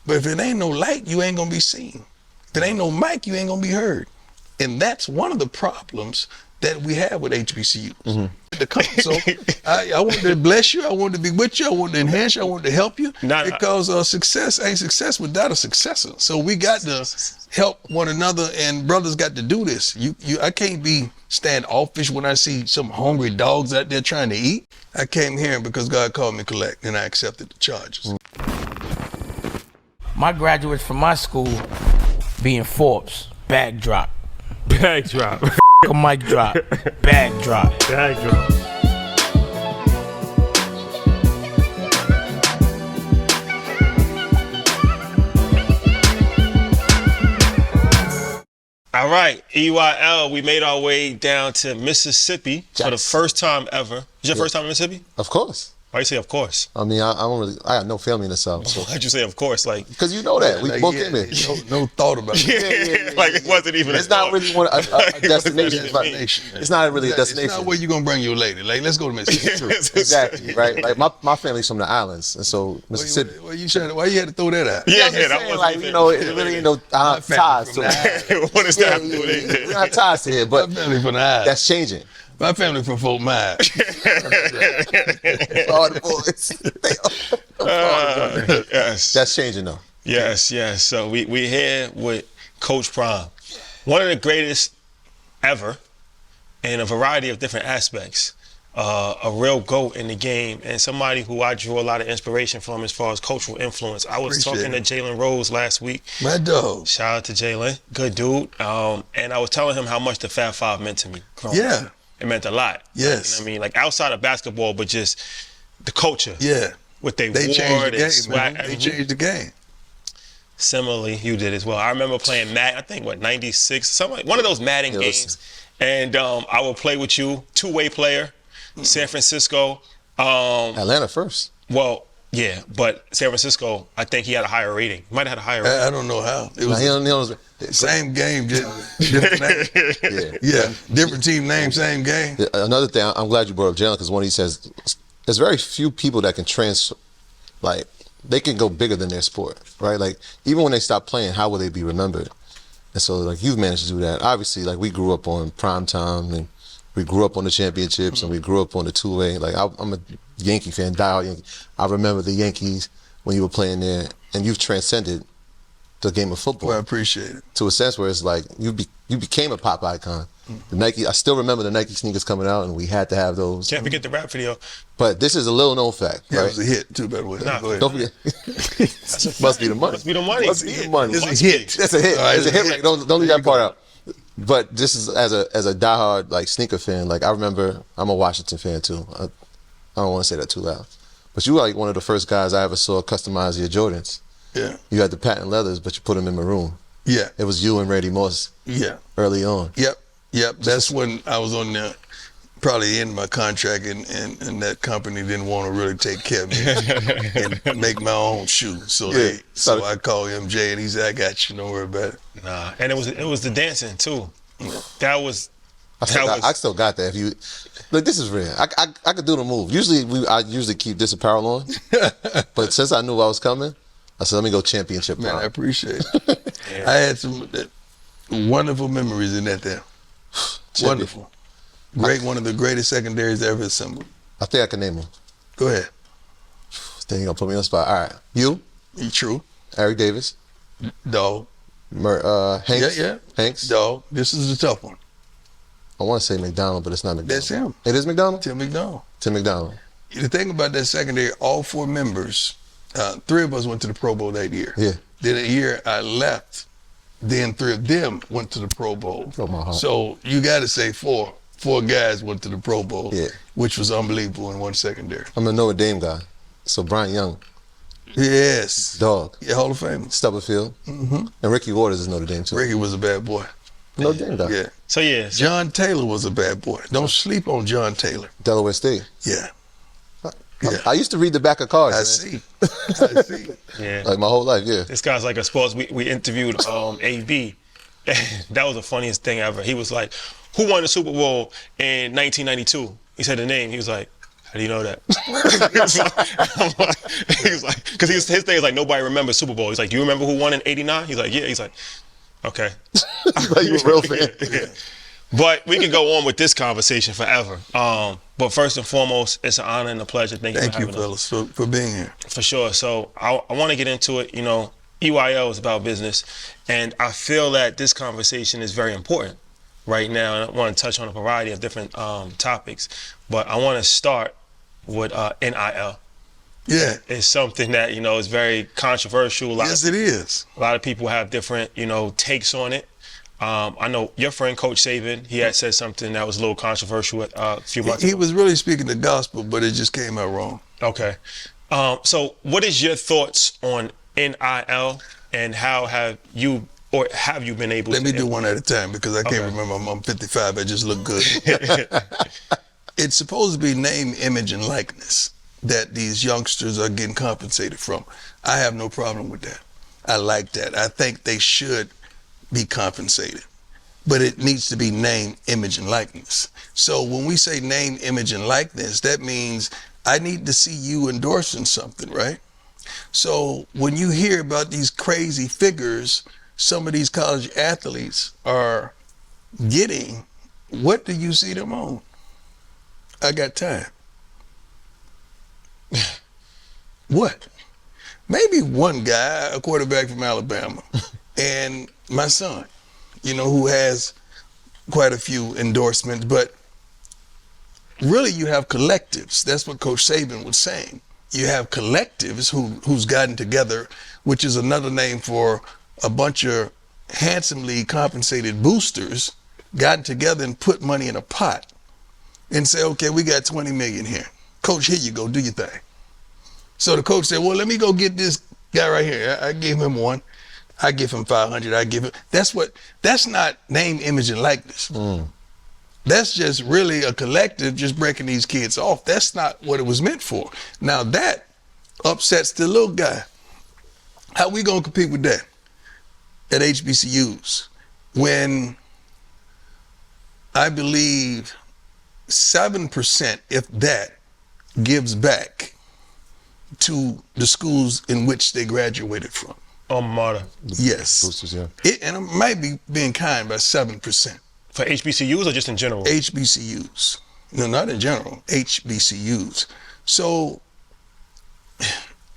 But if it ain't no light, you ain't gonna be seen. If it ain't no mic, you ain't gonna be heard. And that's one of the problems that we have with HBCUs. Mm-hmm. So I wanted to bless you. I wanted to be with you. I wanted to enhance you. I wanted to help you. Because success ain't success without a successor. So we got to help one another, and brothers got to do this. I can't be standoffish when I see some hungry dogs out there trying to eat. I came here because God called me collect, and I accepted the charges. My graduates from my school being Forbes, bag drop. Bag drop. A mic drop. Bag drop. Bag drop. All right, EYL, we made our way down to Mississippi for the first time ever. Is your first time in Mississippi? Of course. Why you say of course? I mean, I got no family in the South. So. Why'd you say of course? Like, because you know that. We both came in. No thought about it. Yeah. Like it wasn't even It's not really a destination. It's not really a destination. It's not where you going to bring your lady. Like, let's go to Mississippi. Exactly, right? Like, my family's from the islands, and so Mississippi. Why you had to throw that out? Yeah, that was like, you know, it really ain't no ties to it. What is that? We don't have ties to it, but my family from the islands. That's changing. My family from Fort Myers. All the boys. Yes. That's changing though. Yes. So we here with Coach Prime, one of the greatest ever in a variety of different aspects. A real GOAT in the game, and somebody who I drew a lot of inspiration from as far as cultural influence. I was talking to Jalen Rose last week. My dog. Shout out to Jalen. Good dude. And I was telling him how much the Fab Five meant to me. Yeah. It meant a lot. Yes. You know what I mean? Like outside of basketball, but just the culture. Yeah. What they changed wore, the game, man. They changed the game. Similarly, you did as well. I remember playing Madden, I think, 96? Something like one of those Madden games. And I would play with you, two-way player, San Francisco. Atlanta first. Well, yeah, but San Francisco, I think he had a higher rating. He might have had a higher rating. I don't know how. It was same game, just different name. Yeah, different team name, same game. Another thing, I'm glad you brought up Jalen, because when he says, there's very few people that can they can go bigger than their sport, right? Like, even when they stop playing, how will they be remembered? And so, like, you've managed to do that. Obviously, like, we grew up on prime time, and we grew up on the championships, and we grew up on the two-way. Like, I'm a Yankee fan, diehard Yankee. I remember the Yankees when you were playing there, and you've transcended the game of football. Well, I appreciate it. To a sense where it's like, you became a pop icon. The Nike, I still remember the Nike sneakers coming out, and we had to have those. Can't forget the rap video. But this is a little known fact, right? It was a hit too, by the way. Nah, go ahead. Don't forget. Must be the money. Must be the money. Must be the money. It's a hit. That's a hit. It's a hit. Don't leave that part out. But this is as a diehard like sneaker fan. Like I remember, I'm a Washington fan too. I don't want to say that too loud. But you were like one of the first guys I ever saw customize your Jordans. Yeah. You had the patent leathers, but you put them in maroon. Yeah. It was you and Randy Moss. Yeah. Early on. Yep. That's when I was on the probably end my contract, and that company didn't want to really take care of me and make my own shoes. So I called MJ, and he said, "I got you. Don't worry about it." Nah, and it was the dancing too. That was. I still got that. If you look, this is real. I could do the move. I usually keep this apparel on, but since I knew I was coming, I said, "Let me go championship." Man, I appreciate it. I had some wonderful memories in that there. Wonderful. One of the greatest secondaries ever assembled. I think I can name them. Go ahead. Then you're going to put me on the spot. All right. You? True. Eric Davis. Dog. Hanks? Yeah. Hanks? Dog. This is a tough one. I want to say McDonald, but it's not McDonald. That's him. It is McDonald? Tim McDonald. Tim McDonald. The thing about that secondary, all four members, three of us went to the Pro Bowl that year. Yeah. Then a year I left, then three of them went to the Pro Bowl. Oh, my heart. So you got to say four guys went to the Pro Bowl, yeah, which was unbelievable in one secondary. I'm a Notre Dame guy, so Brian Young. Yes. Dog. Yeah, Hall of Fame. Stubblefield. Mm-hmm. And Ricky Waters is Notre Dame too. Ricky was a bad boy. Notre Dame guy. Yeah. So yeah. John Taylor was a bad boy. Don't sleep on John Taylor. Delaware State. Yeah. I used to read the back of cards. I see. Yeah. Like my whole life, yeah. This guy's like a sports. We interviewed AB. That was the funniest thing ever. He was like, "Who won the Super Bowl in 1992?" He said the name. He was like, How do you know that? He's like, because his thing is like, nobody remembers Super Bowl. He's like, do you remember who won in '89? He's like, yeah. He's like, okay. Like, you a real fan. Yeah. But we can go on with this conversation forever. But first and foremost, it's an honor and a pleasure. Thank you for having us. fellas, for being here. For sure. So I want to get into it. You know, EYL is about business, and I feel that this conversation is very important right now. And I want to touch on a variety of different topics, but I want to start with NIL. Yeah. It's something that, you know, is very controversial. Yes, it is. A lot of people have different, you know, takes on it. I know your friend, Coach Saban, he had said something that was a little controversial a few months ago. He was really speaking the gospel, but it just came out wrong. Okay. So what is your thoughts on NIL, and how have you been able to... Let me do one at a time because I can't remember. I'm 55. I just look good. It's supposed to be name, image, and likeness that these youngsters are getting compensated from. I have no problem with that. I like that. I think they should be compensated, but it needs to be name, image, and likeness. So when we say name, image, and likeness, that means I need to see you endorsing something, right? So when you hear about these crazy figures some of these college athletes are getting, what do you see them on? I got time. What? Maybe one guy, a quarterback from Alabama, and my son, you know, who has quite a few endorsements, but really you have collectives. That's what Coach Saban was saying. You have collectives who's gotten together, which is another name for a bunch of handsomely compensated boosters, gotten together and put money in a pot and say, okay, we got 20 million here. Coach, here you go, do your thing. So the coach said, well, let me go get this guy right here. I gave him one. I give him 500. I give him. That's not name, image, and likeness. That's just really a collective just breaking these kids off. That's not what it was meant for. Now that upsets the little guy. How we gonna compete with that at HBCUs when I believe 7%, if that, gives back to the schools in which they graduated from? Alma mater. Yes. Boosters, yeah. And it might be being kind by 7%. For HBCUs or just in general? HBCUs. No, not in general. HBCUs. So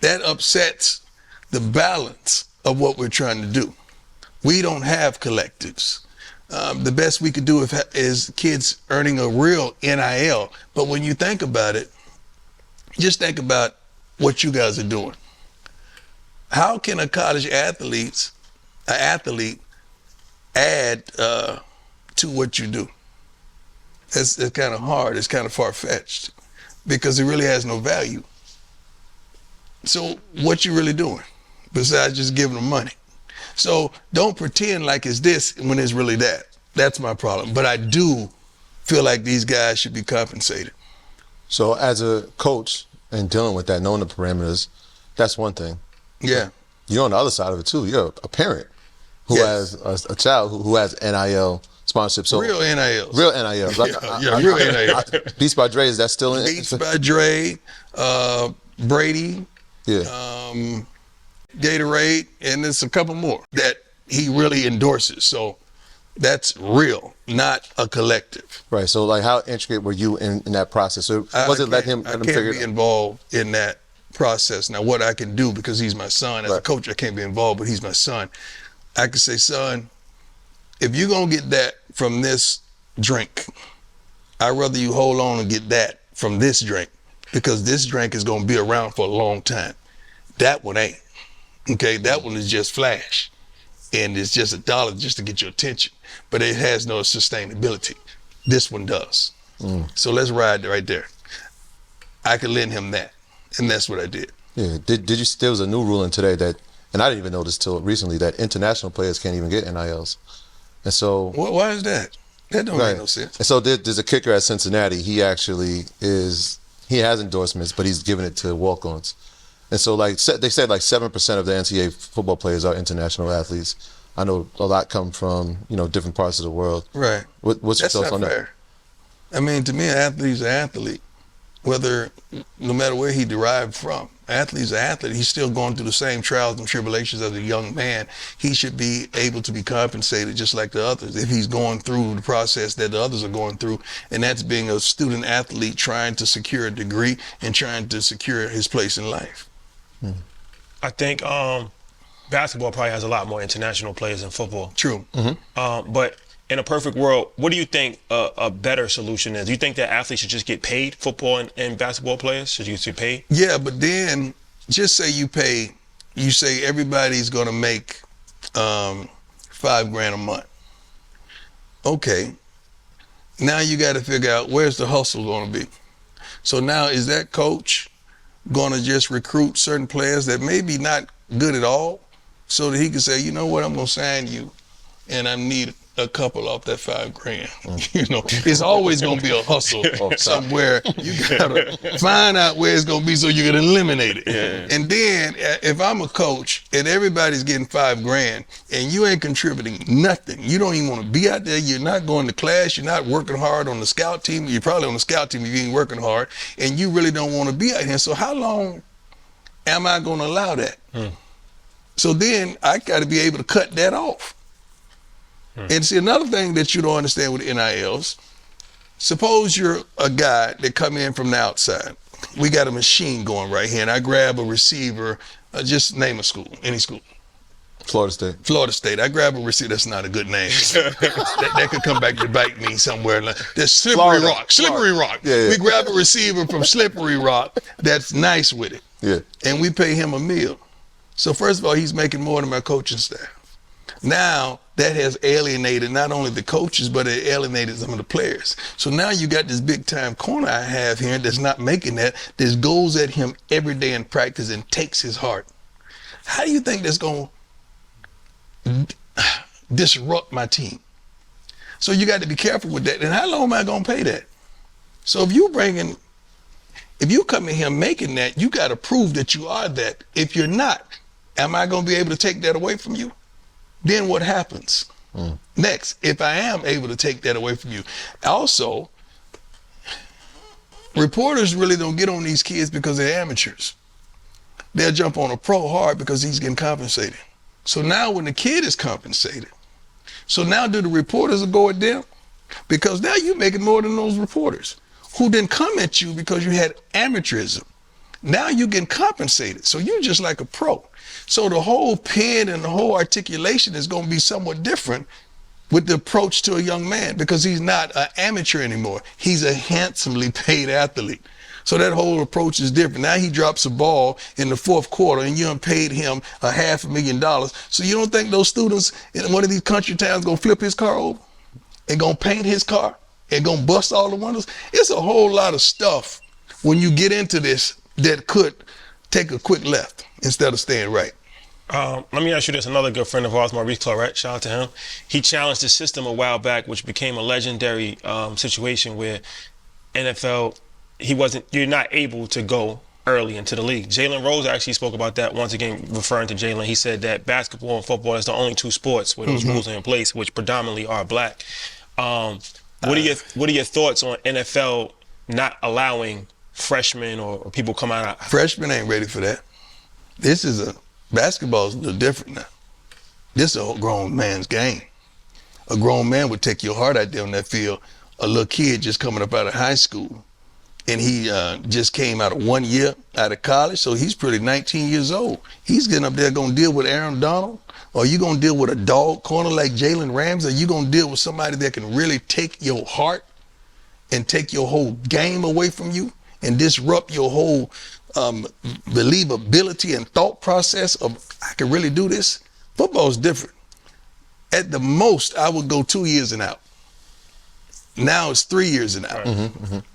that upsets the balance of what we're trying to do. We don't have collectives. The best we could do is kids earning a real NIL. But when you think about it, just think about what you guys are doing. How can a college athlete add to what you do? It's kind of hard. It's kind of far-fetched because it really has no value. So what you really doing besides just giving them money? So don't pretend like it's this when it's really that. That's my problem. But I do feel like these guys should be compensated. So as a coach and dealing with that, knowing the parameters, that's one thing. Yeah. You're on the other side of it too. You're a parent who Yes. has a child who has NIL sponsorship. So Real NILs. Real NILs. Real NIL. Beats by Dre, is that still in? Beats by Dre, Brady, Yeah. Gatorade, and there's a couple more that he really endorses. So that's real, not a collective. Right. So like, how intricate were you in that process? So was it let him I can't figure be it out? involved in that process. Now, what I can do, because he's my son, as a Right. coach, I can't be involved, but he's my son. I can say, son, if you're going to get that from this drink, I'd rather you hold on and get that from this drink, because this drink is going to be around for a long time. That one ain't. Okay, that one is just flash. And it's just $1 just to get your attention. But it has no sustainability. This one does. So let's ride right there. I could lend him that. And that's what I did. Yeah. Did you? There was a new ruling today that, and I didn't even know this till recently, that international players can't even get NILs. And so, Why is that? That don't make no sense. And so there's a kicker at Cincinnati. He actually he has endorsements, but he's giving it to walk-ons. And so, like they said, like 7% of the NCAA football players are international athletes. I know a lot come from, you know, different parts of the world. Right. What's your That's thoughts not on fair. I mean, to me, an athlete's an athlete. whether, no matter where he derived from. Athlete's an athlete. He's still going through the same trials and tribulations as a young man. He should be able to be compensated just like the others if he's going through the process that the others are going through, and that's being a student athlete trying to secure a degree and trying to secure his place in life. I think basketball probably has a lot more international players than football. True. But in a perfect world, what do you think a better solution is? Do you think that athletes should just get paid? Football and basketball players should you get paid? Yeah, but then just say you say everybody's going to make $5,000 a month. Okay. Now you got to figure out where's the hustle going to be. So now is that coach going to just recruit certain players that may be not good at all so that he can say, you know what, I'm going to sign you and I need a couple off that $5,000. You know, it's always going to be a hustle somewhere. You got to find out where it's going to be so you can eliminate it. Yeah. And then if I'm a coach and everybody's getting $5,000 and you ain't contributing nothing, you don't even want to be out there, you're not going to class, you're not working hard on the scout team, you're probably on the scout team if you ain't working hard, and you really don't want to be out here. So how long am I going to allow that? So then I got to be able to cut that off. And see, another thing that you don't understand with NILs, suppose you're a guy that come in from the outside. We got a machine going right here, and I grab a receiver, just name a school, any school. Florida State. Florida State. I grab a receiver. That's not a good name. that could come back to bite me somewhere. There's Slippery Rock. Slippery Rock. Yeah. We grab a receiver from Slippery Rock that's nice with it. Yeah. And we pay him a meal. So first of all, he's making more than my coaching staff. Now, that has alienated not only the coaches, but it alienated some of the players. So now you got this big time corner I have here that's not making that, that goes at him every day in practice and takes his heart. How do you think that's going to disrupt my team? So you got to be careful with that. And how long am I going to pay that? So if you come in here making that, you got to prove that you are that. If you're not, am I going to be able to take that away from you? Then what happens? Next, if I am able to take that away from you. Also, reporters really don't get on these kids because they're amateurs. They'll jump on a pro hard because he's getting compensated. So now when the kid is compensated, so now do the reporters go at them? Because now you're making more than those reporters who didn't come at you because you had amateurism. Now you're getting compensated. So you're just like a pro. So the whole pen and the whole articulation is going to be somewhat different with the approach to a young man because he's not an amateur anymore. He's a handsomely paid athlete. So that whole approach is different. Now he drops a ball in the fourth quarter and you done paid him $500,000. So you don't think those students in one of these country towns going to flip his car over and going to paint his car and going to bust all the windows? It's a whole lot of stuff when you get into this that could take a quick left instead of staying right. Let me ask you this. Another good friend of ours, Maurice Claret, shout out to him. He challenged the system a while back, which became a legendary situation where NFL, you're not able to go early into the league. Jalen Rose actually spoke about that once again, referring to Jalen. He said that basketball and football is the only two sports where those rules are in place, which predominantly are black. What are your thoughts on NFL not allowing freshmen or people come out? Freshmen ain't ready for that. Basketball is a little different now. This is a grown man's game. A grown man would take your heart out there on that field. A little kid just coming up out of high school, and he just came out of 1 year out of college, so he's pretty 19 years old. He's getting up there going to deal with Aaron Donald, or you going to deal with a dog corner like Jalen Ramsey, or you going to deal with somebody that can really take your heart and take your whole game away from you and disrupt your whole believability and thought process of I can really do this. Football is different. At the most, I would go 2 years and out. Now it's 3 years and out.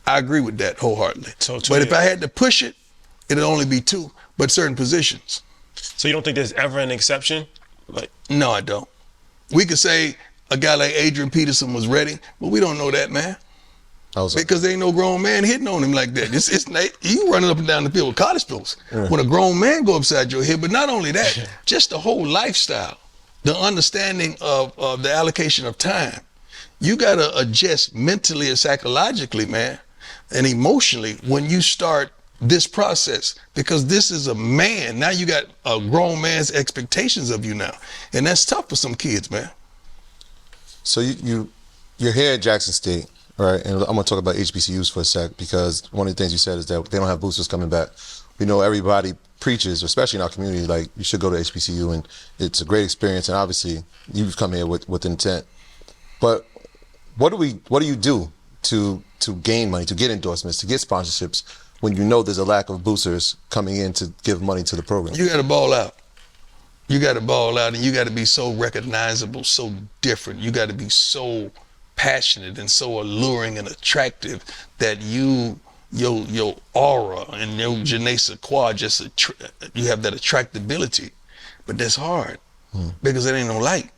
I agree with that wholeheartedly. But if I had to push it, it'd only be 2, but certain positions. So you don't think there's ever an exception? No, I don't. We could say a guy like Adrian Peterson was ready, but we don't know that, man. Because there ain't no grown man hitting on him like that. You running up and down the field with college folks. When a grown man go upside your head, but not only that, just the whole lifestyle, the understanding of the allocation of time. You got to adjust mentally and psychologically, man. and emotionally when you start this process, because this is a man. Now you got a grown man's expectations of you now, and that's tough for some kids, man. So you're here at Jackson State, right? And I'm gonna talk about HBCUs for a sec, because one of the things you said is that they don't have boosters coming back. We know everybody preaches, especially in our community, like you should go to HBCU, and it's a great experience. And obviously, you've come here with intent. But what do you do to gain money, to get endorsements, to get sponsorships, when you know there's a lack of boosters coming in to give money to the program? You got to ball out. You got to ball out, and you got to be so recognizable, so different. You got to be so passionate and so alluring and attractive that your aura and your je ne sais quoi, you have that attractability. But that's hard because there ain't no light.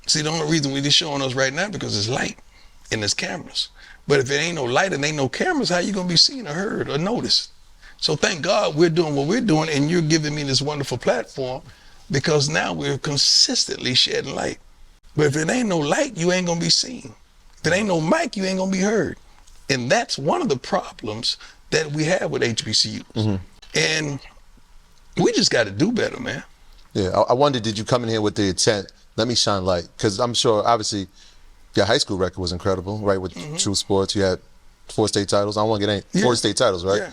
See, the only reason they're showing us right now because it's light and there's cameras. But if it ain't no light and ain't no cameras, how you gonna be seen or heard or noticed? So thank God we're doing what we're doing, and you're giving me this wonderful platform, because now we're consistently shedding light. But if it ain't no light, you ain't gonna be seen. If it ain't no mic, you ain't gonna be heard. And that's one of the problems that we have with HBCUs. And we just gotta do better, man. Yeah, I wonder, did you come in here with the intent, let me shine light? Because I'm sure, obviously, your high school record was incredible, right? With True Sports, you had 4 state titles. I don't want to get any 4 state titles, right? Yeah.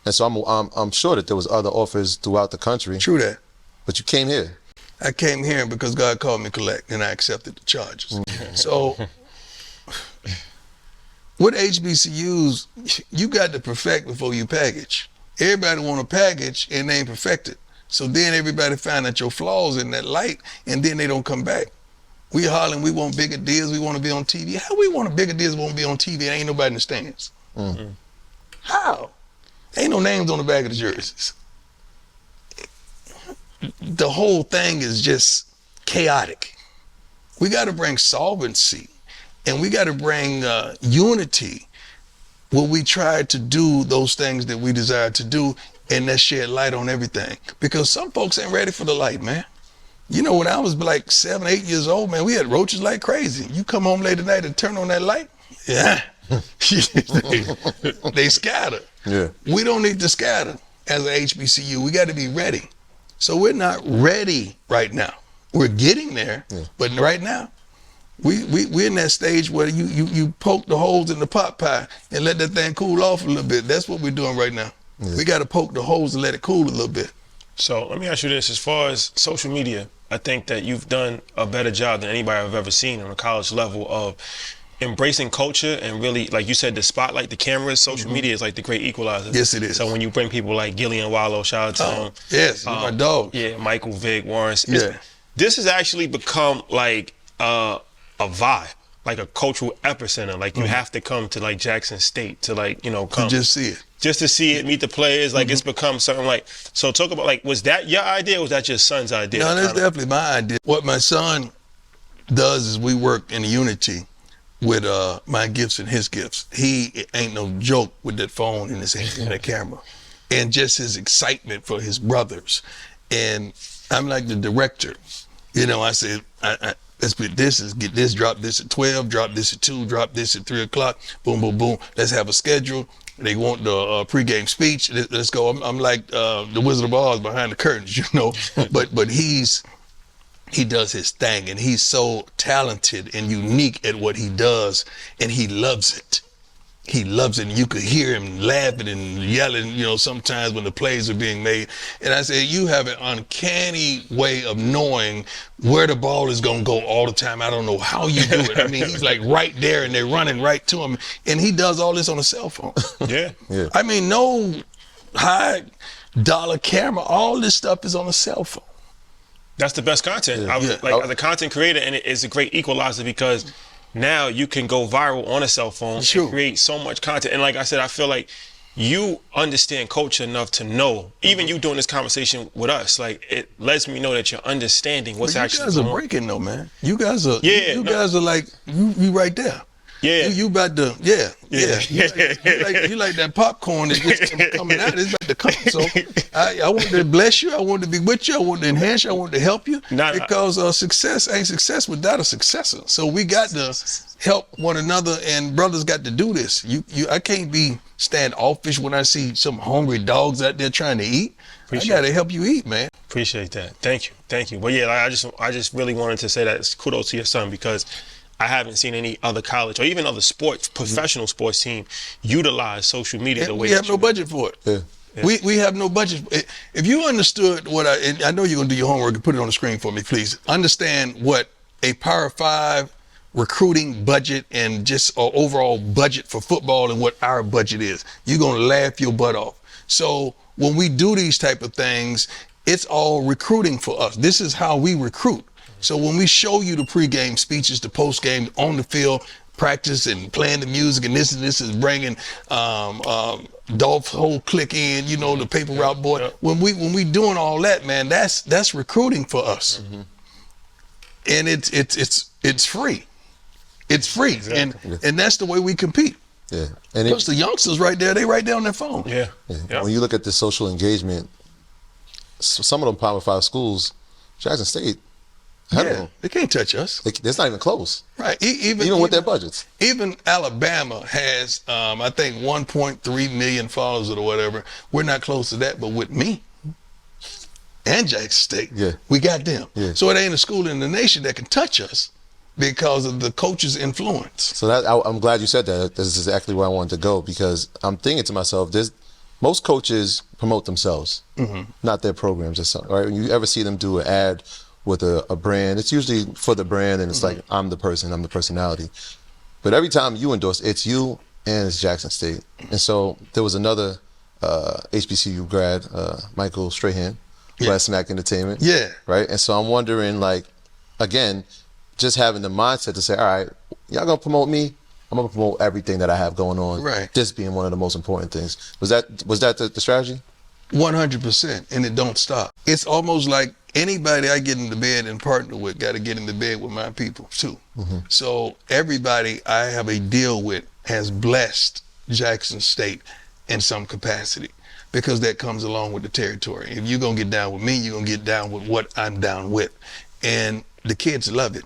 And so I'm sure that there was other offers throughout the country. True that. But you came here. I came here because God called me collect, and I accepted the charges. So with HBCUs, you got to perfect before you package. Everybody want to package and they ain't perfected. So then everybody find out your flaws in that light, and then they don't come back. We hollering, we want bigger deals, we want to be on TV. How we want a bigger deals, we want to be on TV, and ain't nobody in the stands? How? Ain't no names on the back of the jerseys. The whole thing is just chaotic. We got to bring solvency, and we got to bring unity where we try to do those things that we desire to do, and that shed light on everything. Because some folks ain't ready for the light, man. You know, when I was like 7, 8 years old, man, we had roaches like crazy. You come home late at night and turn on that light, yeah, they scatter. Yeah. We don't need to scatter as an HBCU. We got to be ready. So we're not ready right now. We're getting there, but right now, we're in that stage where you poke the holes in the pot pie and let that thing cool off a little bit. That's what we're doing right now. We got to poke the holes and let it cool a little bit. So let me ask you this: as far as social media, I think that you've done a better job than anybody I've ever seen on a college level of embracing culture and really, like you said, the spotlight, the cameras. Social media is like the great equalizer. Yes, it is. So when you bring people like Gillian Wallow, shout out to him. Yes, my dog. Yeah, Michael Vick, Warren. Yeah. This has actually become like a vibe, like a cultural epicenter. Like you have to come to like Jackson State to like, you know, come. To just see it. Just to see it, meet the players, like it's become something like, so talk about like, was that your idea or was that your son's idea? No, that's definitely my idea. What my son does is we work in unity with my gifts and his gifts. He ain't no joke with that phone in his hand and that camera. And just his excitement for his brothers. And I'm like the director. You know, I said, let's put this, get this, drop this at 12, drop this at 2, drop this at 3 o'clock, boom, boom, boom. Let's have a schedule. They want the pregame speech. Let's go. I'm like the Wizard of Oz behind the curtains, you know. but he does his thing, and he's so talented and unique at what he does, and he loves it. He loves it, and you could hear him laughing and yelling, you know, sometimes when the plays are being made. And I said, you have an uncanny way of knowing where the ball is going to go all the time. I don't know how you do it. I mean, he's like right there, and they're running right to him. And he does all this on a cell phone. Yeah. I mean, no high dollar camera. All this stuff is on a cell phone. That's the best content. As a content creator, and it is a great equalizer because now you can go viral on a cell phone and create so much content. And like I said, I feel like you understand culture enough to know, even you doing this conversation with us, like it lets me know that you're understanding what's actually going on. You guys are breaking though, man. You guys are, you guys are like, you right there. Yeah. You about to, You like that popcorn that's just coming out. It's about to come. So I wanted to bless you. I wanted to be with you. I wanted to enhance you. I wanted to help you. Because success ain't success without a successor. So we got to help one another, and brothers got to do this. I can't be standoffish when I see some hungry dogs out there trying to eat. Appreciate I got to help you eat, man. Appreciate that. Thank you. But yeah, like, I just really wanted to say that kudos to your son, because I haven't seen any other college or even other sports, professional sports team utilize social media the way we have no budget for it. Yeah. We have no budget. If you understood what and I know you're gonna do your homework and put it on the screen for me, please understand what a Power 5 recruiting budget and just overall budget for football and what our budget is. You're gonna laugh your butt off. So when we do these type of things, it's all recruiting for us. This is how we recruit. So when we show you the pregame speeches, the postgame on the field, practice and playing the music, and this is bringing Dolph's whole clique in, the paper route boy. Yeah. When we doing all that, man, that's recruiting for us, and it's free. It's free, Exactly. and that's the way we compete. Yeah. And Plus the youngsters right there, they right there on their phone. Yeah. when you look at the social engagement, some of them Power 5 schools, Jackson State, They can't touch us. it's not even close. Right. Even with their budgets. Even Alabama has, I think, 1.3 million followers or whatever. We're not close to that, but with me and Jackson State, we got them. Yeah. So it ain't a school in the nation that can touch us because of the coach's influence. So I'm glad you said that. This is exactly where I wanted to go, because I'm thinking to myself, most coaches promote themselves, not their programs or something. Right? When you ever see them do an ad with a brand, it's usually for the brand, and it's like, I'm the person, I'm the personality. But every time you endorse, it's you and it's Jackson State. And so there was another HBCU grad, Michael Strahan, who had Snack Entertainment. Yeah. Right? And so I'm wondering, like, again, just having the mindset to say, all right, y'all gonna promote me? I'm gonna promote everything that I have going on. Right. This being one of the most important things. Was that the strategy? 100%, and it don't stop. It's almost like anybody I get into bed and partner with got to get into bed with my people too. So everybody I have a deal with has blessed Jackson State in some capacity, because that comes along with the territory. If you're gonna get down with me, you're gonna get down with what I'm down with, and the kids love it.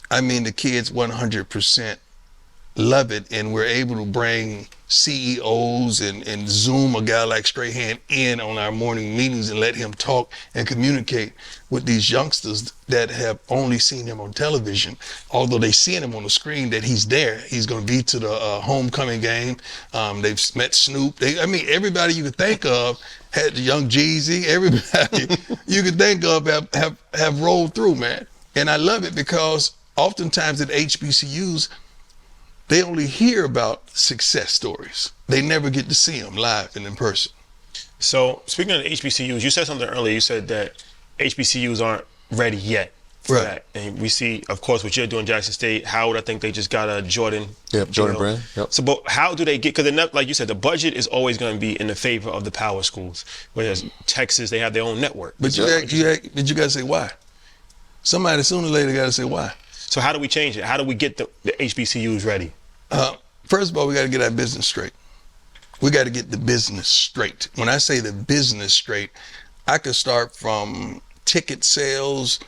I mean, the kids 100% love it, and we're able to bring CEOs and Zoom a guy like Strahan in on our morning meetings and let him talk and communicate with these youngsters that have only seen him on television. Although they seen him on the screen, that he's there. He's going to be to the homecoming game. They've met Snoop. Everybody you could think of had the young Jeezy. Everybody you could think of have rolled through, man. And I love it because oftentimes at HBCUs, they only hear about success stories. They never get to see them live and in person. So speaking of the HBCUs, you said something earlier. You said that HBCUs aren't ready yet for that. And we see, of course, what you're doing, Jackson State. Howard, I think they just got a Jordan. Yep, Jordan Brand. Yep. So, but how do they get? Because like you said, the budget is always going to be in the favor of the power schools. Whereas Texas, they have their own network. But you got to say why. Somebody sooner or later got to say why. So how do we change it? How do we get the HBCUs ready? First of all, we got to get our business straight. We got to get the business straight. When I say the business straight, I could start from ticket sales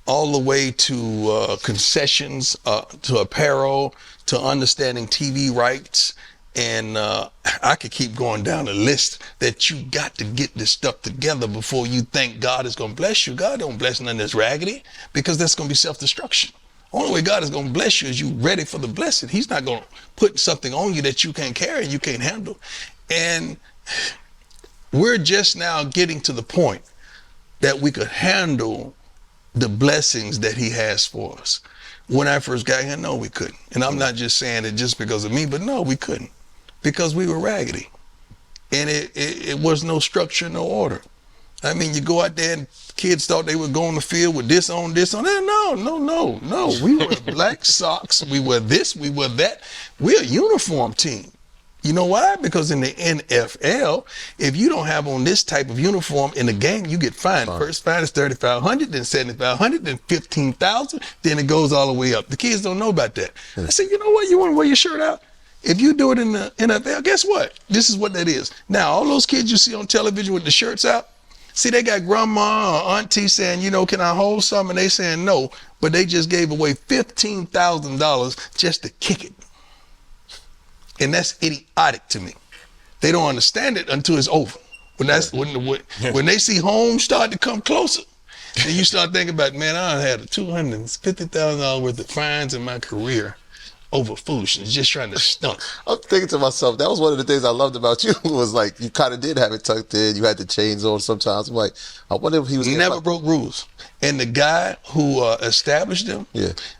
all the way to concessions, to apparel, to understanding TV rights. And I could keep going down the list that you got to get this stuff together before you think God is going to bless you. God don't bless nothing that's raggedy, because that's going to be self-destruction. Only way God is going to bless you is you ready for the blessing. He's not going to put something on you that you can't carry and you can't handle. And we're just now getting to the point that we could handle the blessings that he has for us. When I first got here, no, we couldn't. And I'm not just saying it just because of me, but no, we couldn't, because we were raggedy. And it was no structure, no order. I mean, you go out there and kids thought they would go on the field with this on, this on. No. We wear black socks. We wear this, we wear that. We're a uniform team. You know why? Because in the NFL, if you don't have on this type of uniform in the game, you get fined. First fine is $3,500, then $7,500, then $15,000, then it goes all the way up. The kids don't know about that. I said, you know what? You want to wear your shirt out? If you do it in the NFL, guess what? This is what that is. Now, all those kids you see on television with the shirts out, See, they got grandma or auntie saying, you know, can I hold some? And they saying no, but they just gave away $15,000 just to kick it. And that's idiotic to me. They don't understand it until it's over. When they see home start to come closer, then you start thinking about, man, I had $250,000 worth of fines in my career over foolishness, just trying to stunt. I'm thinking to myself, that was one of the things I loved about you, was like, you kind of did have it tucked in. You had the chains on sometimes. I'm like, I wonder if he was... He never broke rules. And the guy who established them,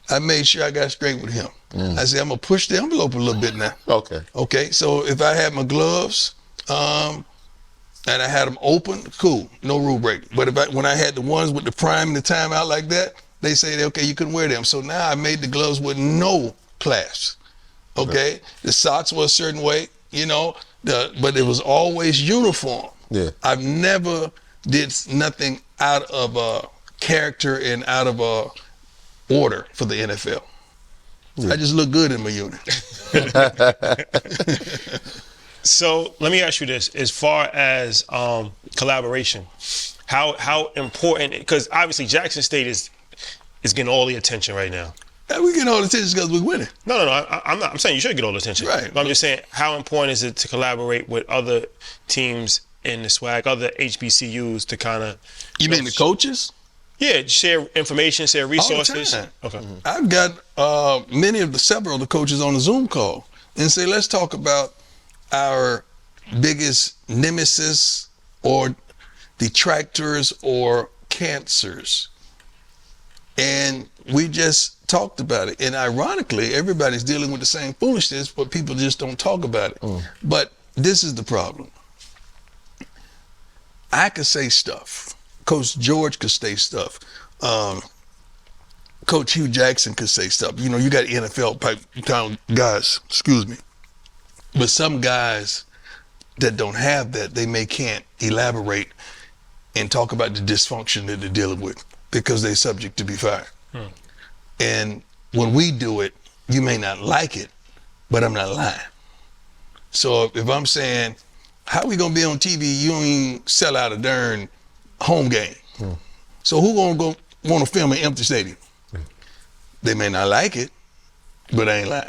I made sure I got straight with him. I said, I'm going to push the envelope a little bit now. Okay, so if I had my gloves and I had them open, cool, no rule break. But when I had the ones with the prime and the timeout like that, they say, okay, you couldn't wear them. So now I made the gloves with no clasps. Okay, the socks were a certain way, you know, but it was always uniform. I've never did nothing out of character and out of order for the NFL. I just look good in my unit. So let me ask you this: as far as collaboration, how important? Because obviously Jackson State is getting all the attention right now. We getting all the attention because we're winning. No. I'm not. I'm saying you should get all the attention. Right. But I'm just saying, how important is it to collaborate with other teams in the SWAC, other HBCUs to kind of? You mean the coaches? Yeah, share information, share resources. All the time. Okay. I've got several of the coaches on the Zoom call and say, let's talk about our biggest nemesis or detractors or cancers. And we just talked about it. And ironically, everybody's dealing with the same foolishness, but people just don't talk about it. But this is the problem. I could say stuff. Coach George could say stuff. Coach Hugh Jackson could say stuff. You know, you got NFL type guys, but some guys that don't have that, they can't elaborate and talk about the dysfunction that they're dealing with because they're subject to be fired. And when we do it, you may not like it, but I'm not lying. So if I'm saying, how we gonna be on TV? You don't even sell out a darn home game. So who gonna go want to film an empty stadium? They may not like it, but I ain't lying.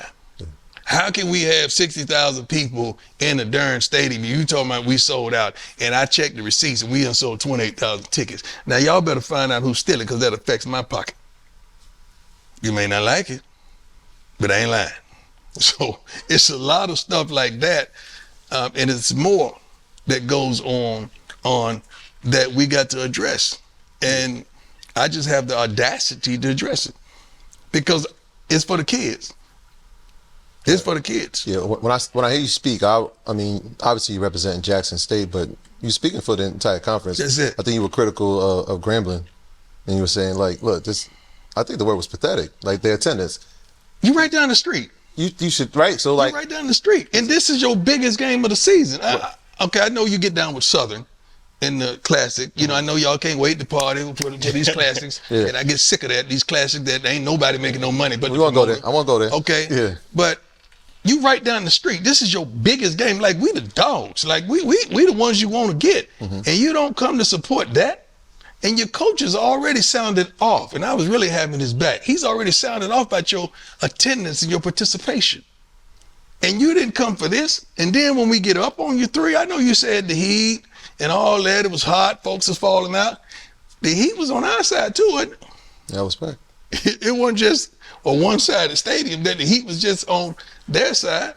How can we have 60,000 people in a darn stadium? You talking about we sold out, and I checked the receipts and we done sold 28,000 tickets. Now y'all better find out who's stealing because that affects my pocket. You may not like it, but I ain't lying. So it's a lot of stuff like that, and it's more that goes on that we got to address. And I just have the audacity to address it because it's for the kids. It's for the kids. Yeah, when I hear you speak, I mean, obviously you represent Jackson State, but you're speaking for the entire conference. That's it. I think you were critical of Grambling, and you were saying, like, look, this, I think the word was pathetic, like their attendance. You right down the street. You should, right? So like, you right down the street. And this is your biggest game of the season. I know you get down with Southern in the classic. You know, I know y'all can't wait to party for these classics. And I get sick of that, these classics that ain't nobody making no money. But we won't go there. I won't go there. Okay. Yeah. But you right down the street. This is your biggest game. Like, we the dogs. Like, we the ones you want to get. And you don't come to support that. And your coach has already sounded off. And I was really having his back. He's already sounded off about your attendance and your participation. And you didn't come for this. And then when we get up on you three, I know you said the heat and all that. It was hot. Folks is falling out. The heat was on our side too, wasn't it? Yeah, respect. It wasn't just on one side of the stadium that the heat was just on their side.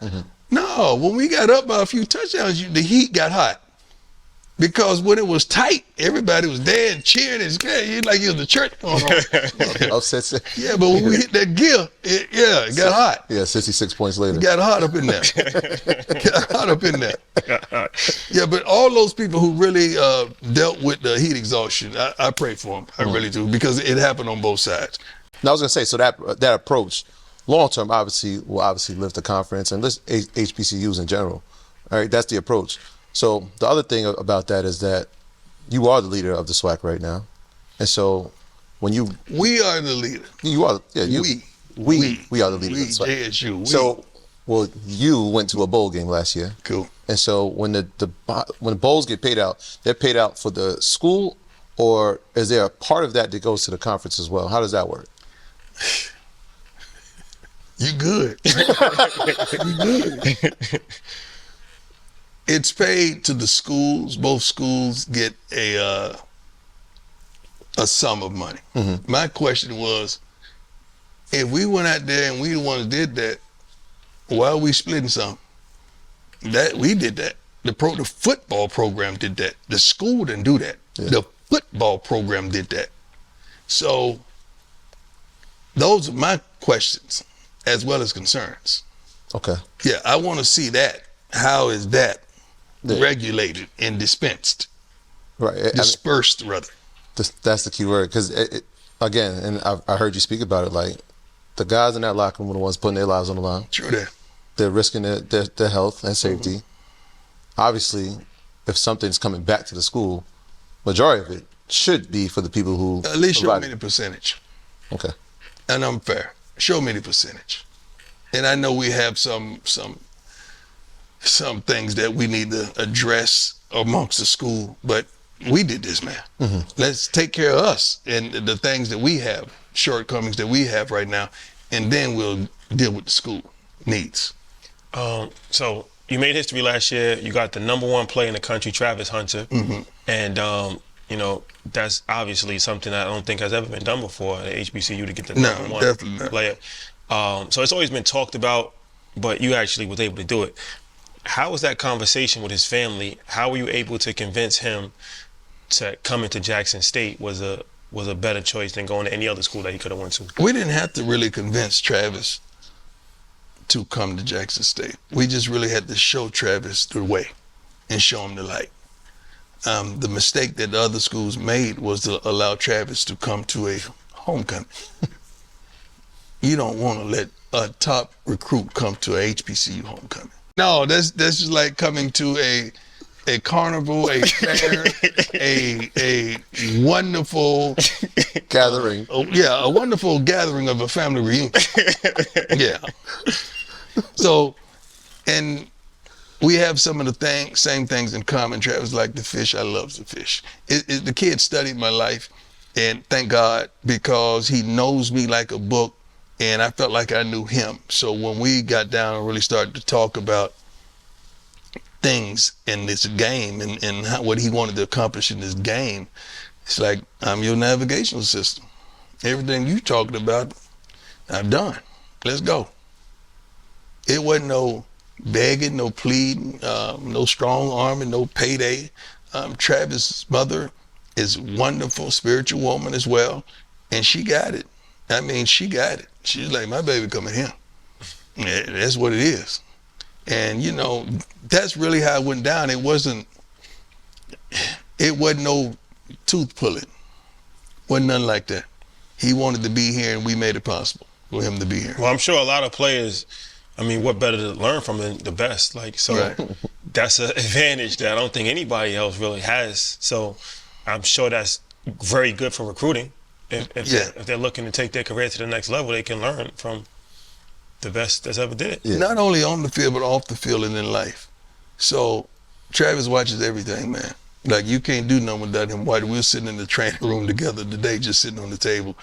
No, when we got up by a few touchdowns, the heat got hot. Because when it was tight, everybody was there and cheering and scared. Like it was the church going on. Yeah, but when we hit that gear, it got hot. Yeah, 66 points later. It got hot up in there. Yeah, but all those people who really dealt with the heat exhaustion, I pray for them. I really do, because it happened on both sides. Now I was gonna say, so that approach, long term, will lift the conference and lift HBCUs in general. All right, that's the approach. So the other thing about that is that you are the leader of the SWAC right now, and so when we are the leader. You are, yeah. We are the leader of the SWAC. JSU. So, well, you went to a bowl game last year. Cool. And so when the bowls get paid out, they're paid out for the school, or is there a part of that goes to the conference as well? How does that work? You good. You good. It's paid to the schools. Both schools get a sum of money. Mm-hmm. My question was, if we went out there and we the ones did that, why are we splitting something? That we did that. The football program did that. The school didn't do that. Yeah. The football program did that. So those are my questions as well as concerns. Okay. Yeah, I want to see that. How is that regulated and dispensed? Right. Dispersed, rather. That's the key word. Because, again, and I heard you speak about it, like, the guys in that locker room are the ones putting their lives on the line. True that. They're risking their health and safety. Mm-hmm. Obviously, if something's coming back to the school, majority of it should be for the people who at least show me the percentage. Okay. And I'm fair. Show me the percentage. And I know we have some things that we need to address amongst the school, but we did this, man. Mm-hmm. Let's take care of us and the things that we have, shortcomings that we have right now, and then we'll deal with the school needs. So you made history last year. You got the #1 player in the country, Travis Hunter. Mm-hmm. And, that's obviously something I don't think has ever been done before at HBCU to get the #1 player. So it's always been talked about, but you actually was able to do it. How was that conversation with his family? How were you able to convince him to come into Jackson State was a better choice than going to any other school that he could have went to? We didn't have to really convince Travis to come to Jackson State. We just really had to show Travis the way and show him the light. The mistake that the other schools made was to allow Travis to come to a homecoming. You don't want to let a top recruit come to a HBCU homecoming. No, that's just like coming to a carnival, a fair, a wonderful gathering. A wonderful gathering of a family reunion. Yeah. So, and we have some of the same things in common. Travis like to fish. I love to fish. The kid studied my life, and thank God, because he knows me like a book, and I felt like I knew him. So when we got down and really started to talk about things in this game and what he wanted to accomplish in this game, it's like, I'm your navigational system. Everything you talking about, I've done. Let's go. It wasn't no begging, no pleading, no strong arming, no payday. Travis' mother is a wonderful spiritual woman as well, and she got it. I mean, she got it. She's like, my baby coming here. Yeah, that's what it is. And that's really how it went down. It wasn't no tooth pulling. Wasn't nothing like that. He wanted to be here, and we made it possible for him to be here. Well, I'm sure a lot of players, what better to learn from than the best? Right. That's an advantage that I don't think anybody else really has. So I'm sure that's very good for recruiting. If they're looking to take their career to the next level, they can learn from the best that's ever did it. Yeah. Not only on the field, but off the field and in life. So Travis watches everything, man. Like, you can't do nothing without him. We were sitting in the training room together today, just sitting on the table,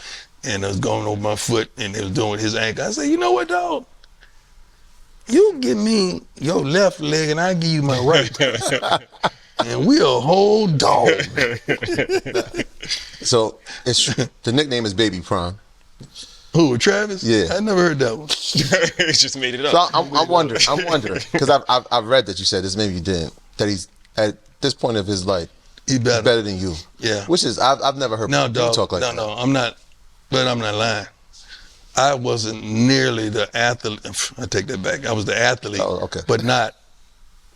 and I was going over my foot, and he was doing his ankle. I said, you know what, dog? You give me your left leg, and I give you my right. And we a whole dog. So the nickname is Baby Prime. Who, Travis? Yeah. I never heard that one. He just made it up. So I'm wondering, because I've read that you said this, maybe you didn't, that he's at this point of his life, he's better than you. Yeah. Which is, I've never heard people talk like that. No, I'm not, but I'm not lying. I wasn't nearly the athlete. I take that back. I was the athlete, but not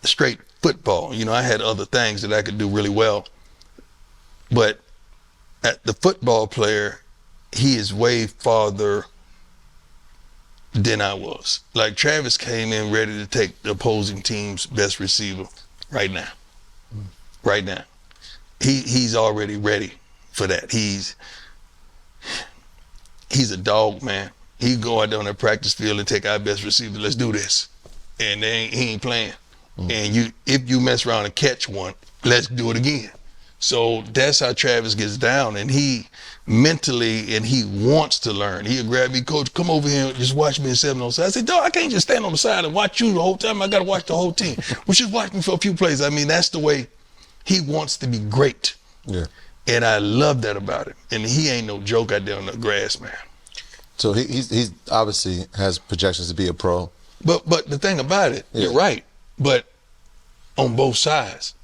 straight football. I had other things that I could do really well. But at the football player, he is way farther than I was. Like, Travis came in ready to take the opposing team's best receiver right now. Right now. He's already ready for that. He's a dog, man. He go out there on the practice field and take our best receiver. Let's do this. And he ain't playing. And if you mess around and catch one, let's do it again. So that's how Travis gets down, and he mentally, and he wants to learn. He'll grab me, coach, come over here and just watch me in 7-on-7. I said, dog, I can't just stand on the side and watch you the whole time. I got to watch the whole team. Well, just watch me for a few plays. I mean, that's the way he wants to be great. Yeah. And I love that about him. And he ain't no joke out there on the grass, man. So he's obviously has projections to be a pro. But the thing about it, you're right. But on both sides,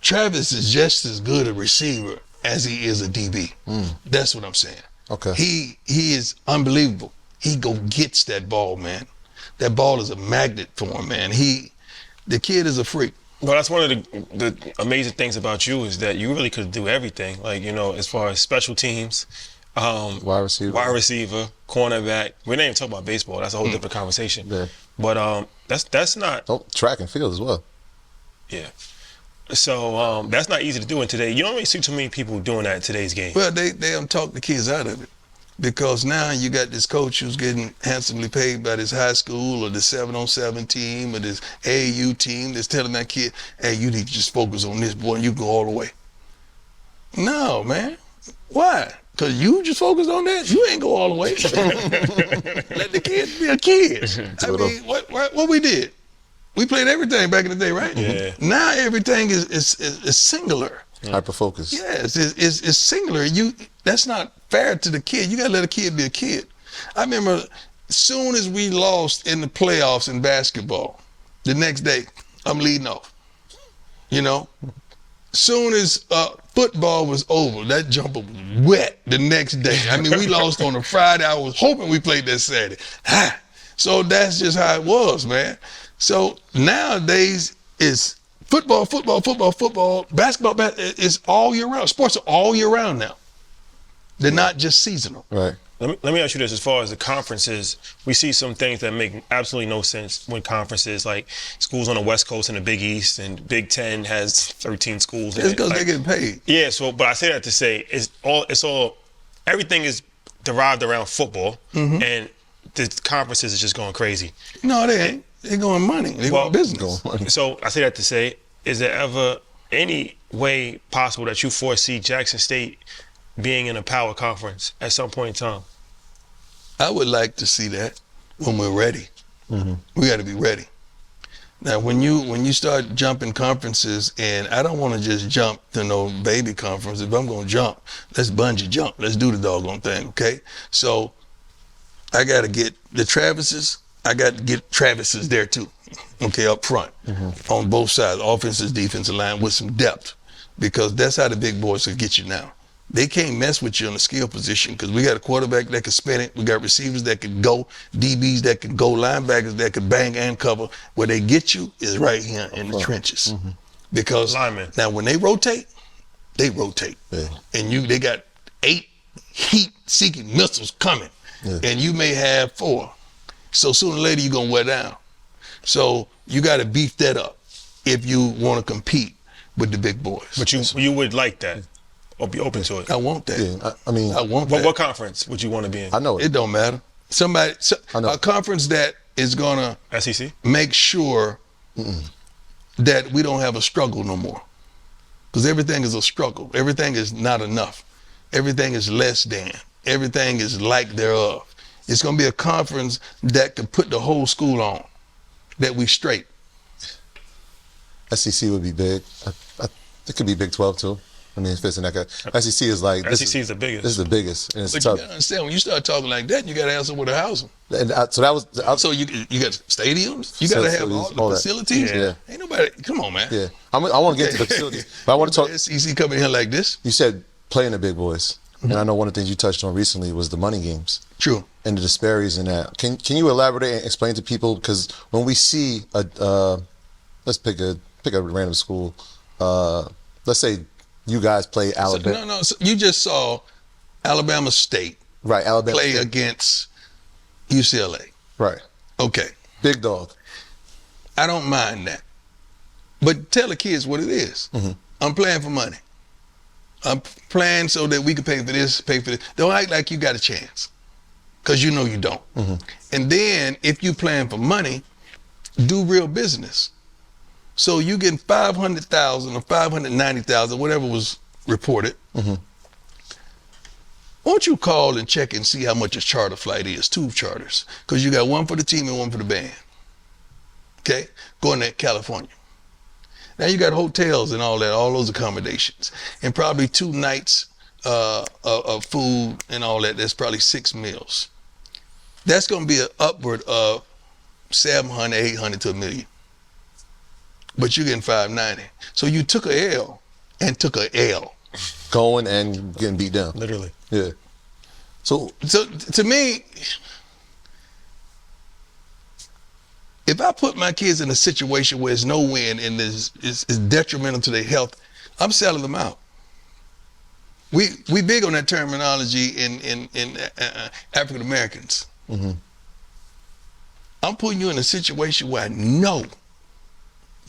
Travis is just as good a receiver as he is a DB. That's what I'm saying. Okay. He is unbelievable. He gets that ball, man. That ball is a magnet for him, man. The kid is a freak. Well, that's one of the amazing things about you is that you really could do everything. Like, as far as special teams, wide receiver, cornerback. We didn't even talk about baseball. That's a whole different conversation. Yeah. But that's not. Oh, track and field as well. Yeah. So that's not easy to do in today. You don't really see too many people doing that in today's game. Well, they don't talk the kids out of it, because now you got this coach who's getting handsomely paid by this high school or the 7-on-7 team or this AAU team that's telling that kid, hey, you need to just focus on this, boy, and you go all the way. No, man. Why? Because you just focused on that? You ain't go all the way. Let the kid be a kid. I mean, what we did? We played everything back in the day, right? Yeah. Now everything is singular. Hyper focus. Yes, it's singular. That's not fair to the kid. You gotta let a kid be a kid. I remember as soon as we lost in the playoffs in basketball, the next day, I'm leading off. Soon as football was over, that jumper was wet the next day. I mean, we lost on a Friday. I was hoping we played that Saturday. So that's just how it was, man. So nowadays it's football, basketball, it's all year round. Sports are all year round now. They're not just seasonal. Right. Let me ask you this: as far as the conferences, we see some things that make absolutely no sense when conferences, like schools on the West Coast and the Big East, and Big Ten has 13 schools. It's because they get paid. Yeah. So, but I say that to say everything is derived around football, and the conferences is just going crazy. No, they ain't. They're going money. They're going business. So I say that to say, is there ever any way possible that you foresee Jackson State being in a power conference at some point in time? I would like to see that when we're ready. We got to be ready. Now, when you start jumping conferences, and I don't want to just jump to no baby conference. If I'm going to jump, let's bungee jump. Let's do the doggone thing, okay? So I got to get the Travises. I got to get Travises there too, okay, up front, on both sides, offensive, defensive line, with some depth, because that's how the big boys will get you now. They can't mess with you on the skill position, because we got a quarterback that can spin it. We got receivers that can go, DBs that can go, linebackers that can bang and cover. Where they get you is right here in the trenches. Because Linemen. Now when they rotate. Yeah. And they got 8 heat-seeking missiles coming, and you may have 4. So sooner or later you're gonna wear down. So you got to beef that up if you want to compete with the big boys. But you would like that, or be open to it. I want that. Yeah. I mean, I want that. What conference would you want to be in? I know It don't matter. A conference that is gonna SEC? make sure that we don't have a struggle no more. Because everything is a struggle. Everything is not enough. Everything is less than. Everything is like thereof. It's going to be a conference that can put the whole school on, that we straight. SEC would be big. It could be Big 12 too. I mean, if it's in that SEC is like SEC is the biggest. This is the biggest, and it's But tough. you got to understand, when you start talking like that, you got to answer with a housing. And so that was. So you got stadiums. You got to have all the that. facilities. Yeah. Ain't nobody. Come on, man. Yeah, I want to get to the facilities, but I want to talk. SEC coming here like this. You said playing the big boys, and I know one of the things you touched on recently was the money games. True. And the disparities in that. Can you elaborate and explain to people? Because when we see let's pick a random school. Let's say you guys play Alabama. No. So you just saw Alabama State Right, Alabama play State. against UCLA. Right. Okay. Big dog. I don't mind that. But tell the kids what it is. I'm playing for money. I'm playing so that we can pay for this, pay for this. Don't act like you got a chance, because you know you don't. And then if you playing for money, do real business. So you getting 500,000 or 590,000, whatever was reported. Won't you call and check and see how much a charter flight is, 2 charters, because you got one for the team and one for the band. Okay, going to California. Now you got hotels and all that, all those accommodations, and probably 2 nights of food and all that. That's probably 6 meals. That's going to be an upward of 700, 800 to $1 million. But you're getting 590. So you took a L and took a L. Going and getting beat down. Literally. Yeah. So to me, if I put my kids in a situation where there's no win and is detrimental to their health, I'm selling them out. We big on that terminology in African Americans. I'm putting you in a situation where I know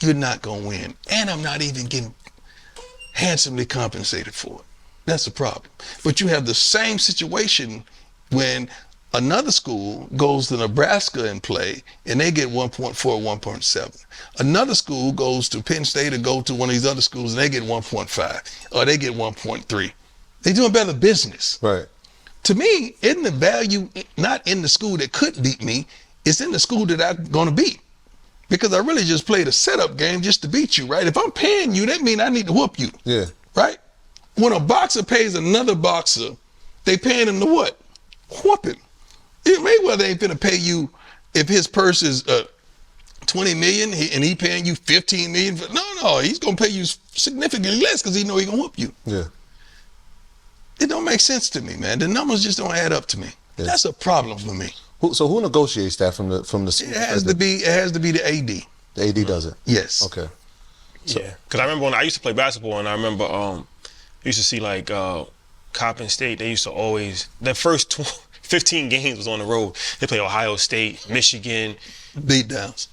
you're not gonna win, and I'm not even getting handsomely compensated for it. That's the problem. But you have the same situation when another school goes to Nebraska and play, and they get 1.4, 1.7. Another school goes to Penn State or go to one of these other schools, and they get 1.5, or they get 1.3. They're doing better business. right. To me, isn't the value not in the school that could beat me, it's in the school that I'm gonna beat. Because I really just played a setup game just to beat you, right? If I'm paying you, that means I need to whoop you. Yeah. Right? When a boxer pays another boxer, they paying him to what? Whoop him. Mayweather ain't gonna pay you if his purse is 20 million and he paying you 15 million. No, he's gonna pay you significantly less because he know he gonna whoop you. Yeah. It don't make sense to me, man. The numbers just don't add up to me. Yeah. That's a problem for me. So who negotiates that from the It has to be the AD. The AD does it. Yes. Okay. Yeah, because I remember when I used to play basketball, and I remember I used to see like Coppin State. They used to always the first 15 games was on the road. They play Ohio State, Michigan. Beat downs.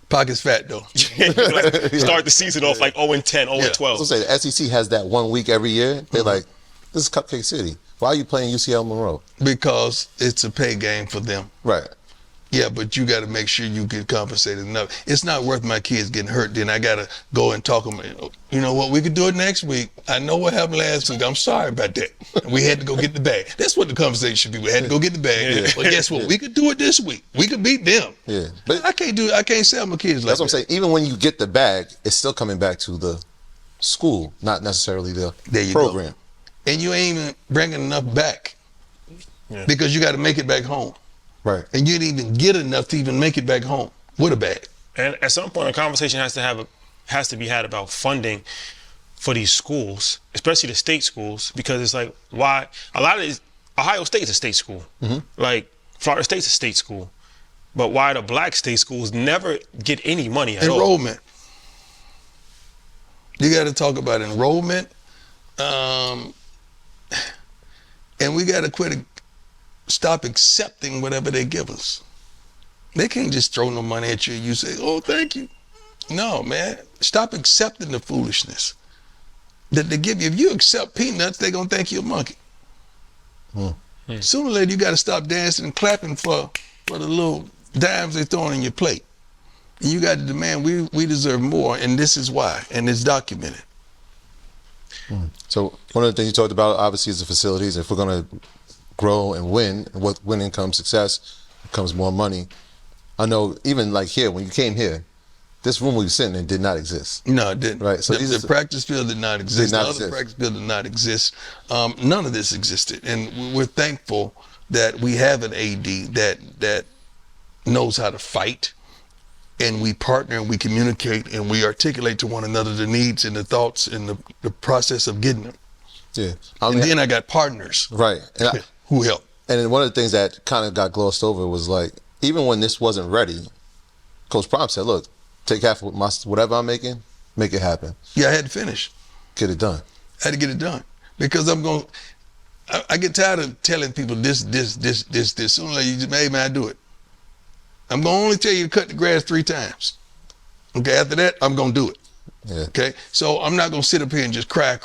Pockets fat though. Like, start the season off like 0-10, 0-12. So say the SEC has that 1 week every year. They're like, this is Cupcake City. Why are you playing UCL Monroe? Because it's a pay game for them. Right. Yeah, but you got to make sure you get compensated enough. It's not worth my kids getting hurt. Then I got to go and talk them. You know what? We could do it next week. I know what happened last week. I'm sorry about that. We had to go get the bag. That's what the conversation should be. We had to go get the bag. Yeah. But guess what? We could do it this week. We could beat them. Yeah. But I can't sell my kids like that's what I'm saying. Even when you get the bag, it's still coming back to the school, not necessarily the There you program. go. And you ain't even bringing enough back because you got to make it back home. Right. And you didn't even get enough to even make it back home with a bag. And at some point, a conversation has to be had about funding for these schools, especially the state schools, because it's like why a lot of these, Ohio State is a state school, like Florida State's a state school, but why the black state schools never get any money at all? Enrollment. You got to talk about enrollment, and we got to stop accepting whatever they give us. They can't just throw no money at you and you say, oh, thank you. No, man. Stop accepting the foolishness that they give you. If you accept peanuts, they're going to think you're a monkey. Sooner or later, you got to stop dancing and clapping for the little dimes they're throwing in your plate. And you got to demand we deserve more, and this is why, and it's documented. So one of the things you talked about, obviously, is the facilities. If we're going to grow and win, and with winning comes success, comes more money. I know even like here, when you came here, this room we were sitting in did not exist. No, it didn't. Right. So the practice field did not exist. Did not The other exist. practice field did not exist. None of this existed, and we're thankful that we have an AD that knows how to fight, and we partner and we communicate and we articulate to one another the needs and the thoughts and the process of getting them. Yeah. And then I got partners Right. And who help. And then one of the things that kind of got glossed over was like, even when this wasn't ready, Coach Prime said, look, take half of whatever I'm making, make it happen. Yeah, I had to finish. Get it done. I had to get it done because I get tired of telling people this. Sooner or later, you just, hey man, I do it. I'm going to only tell you to cut the grass 3 times. Okay, after that, I'm going to do it. Yeah. Okay, so I'm not going to sit up here and just cry.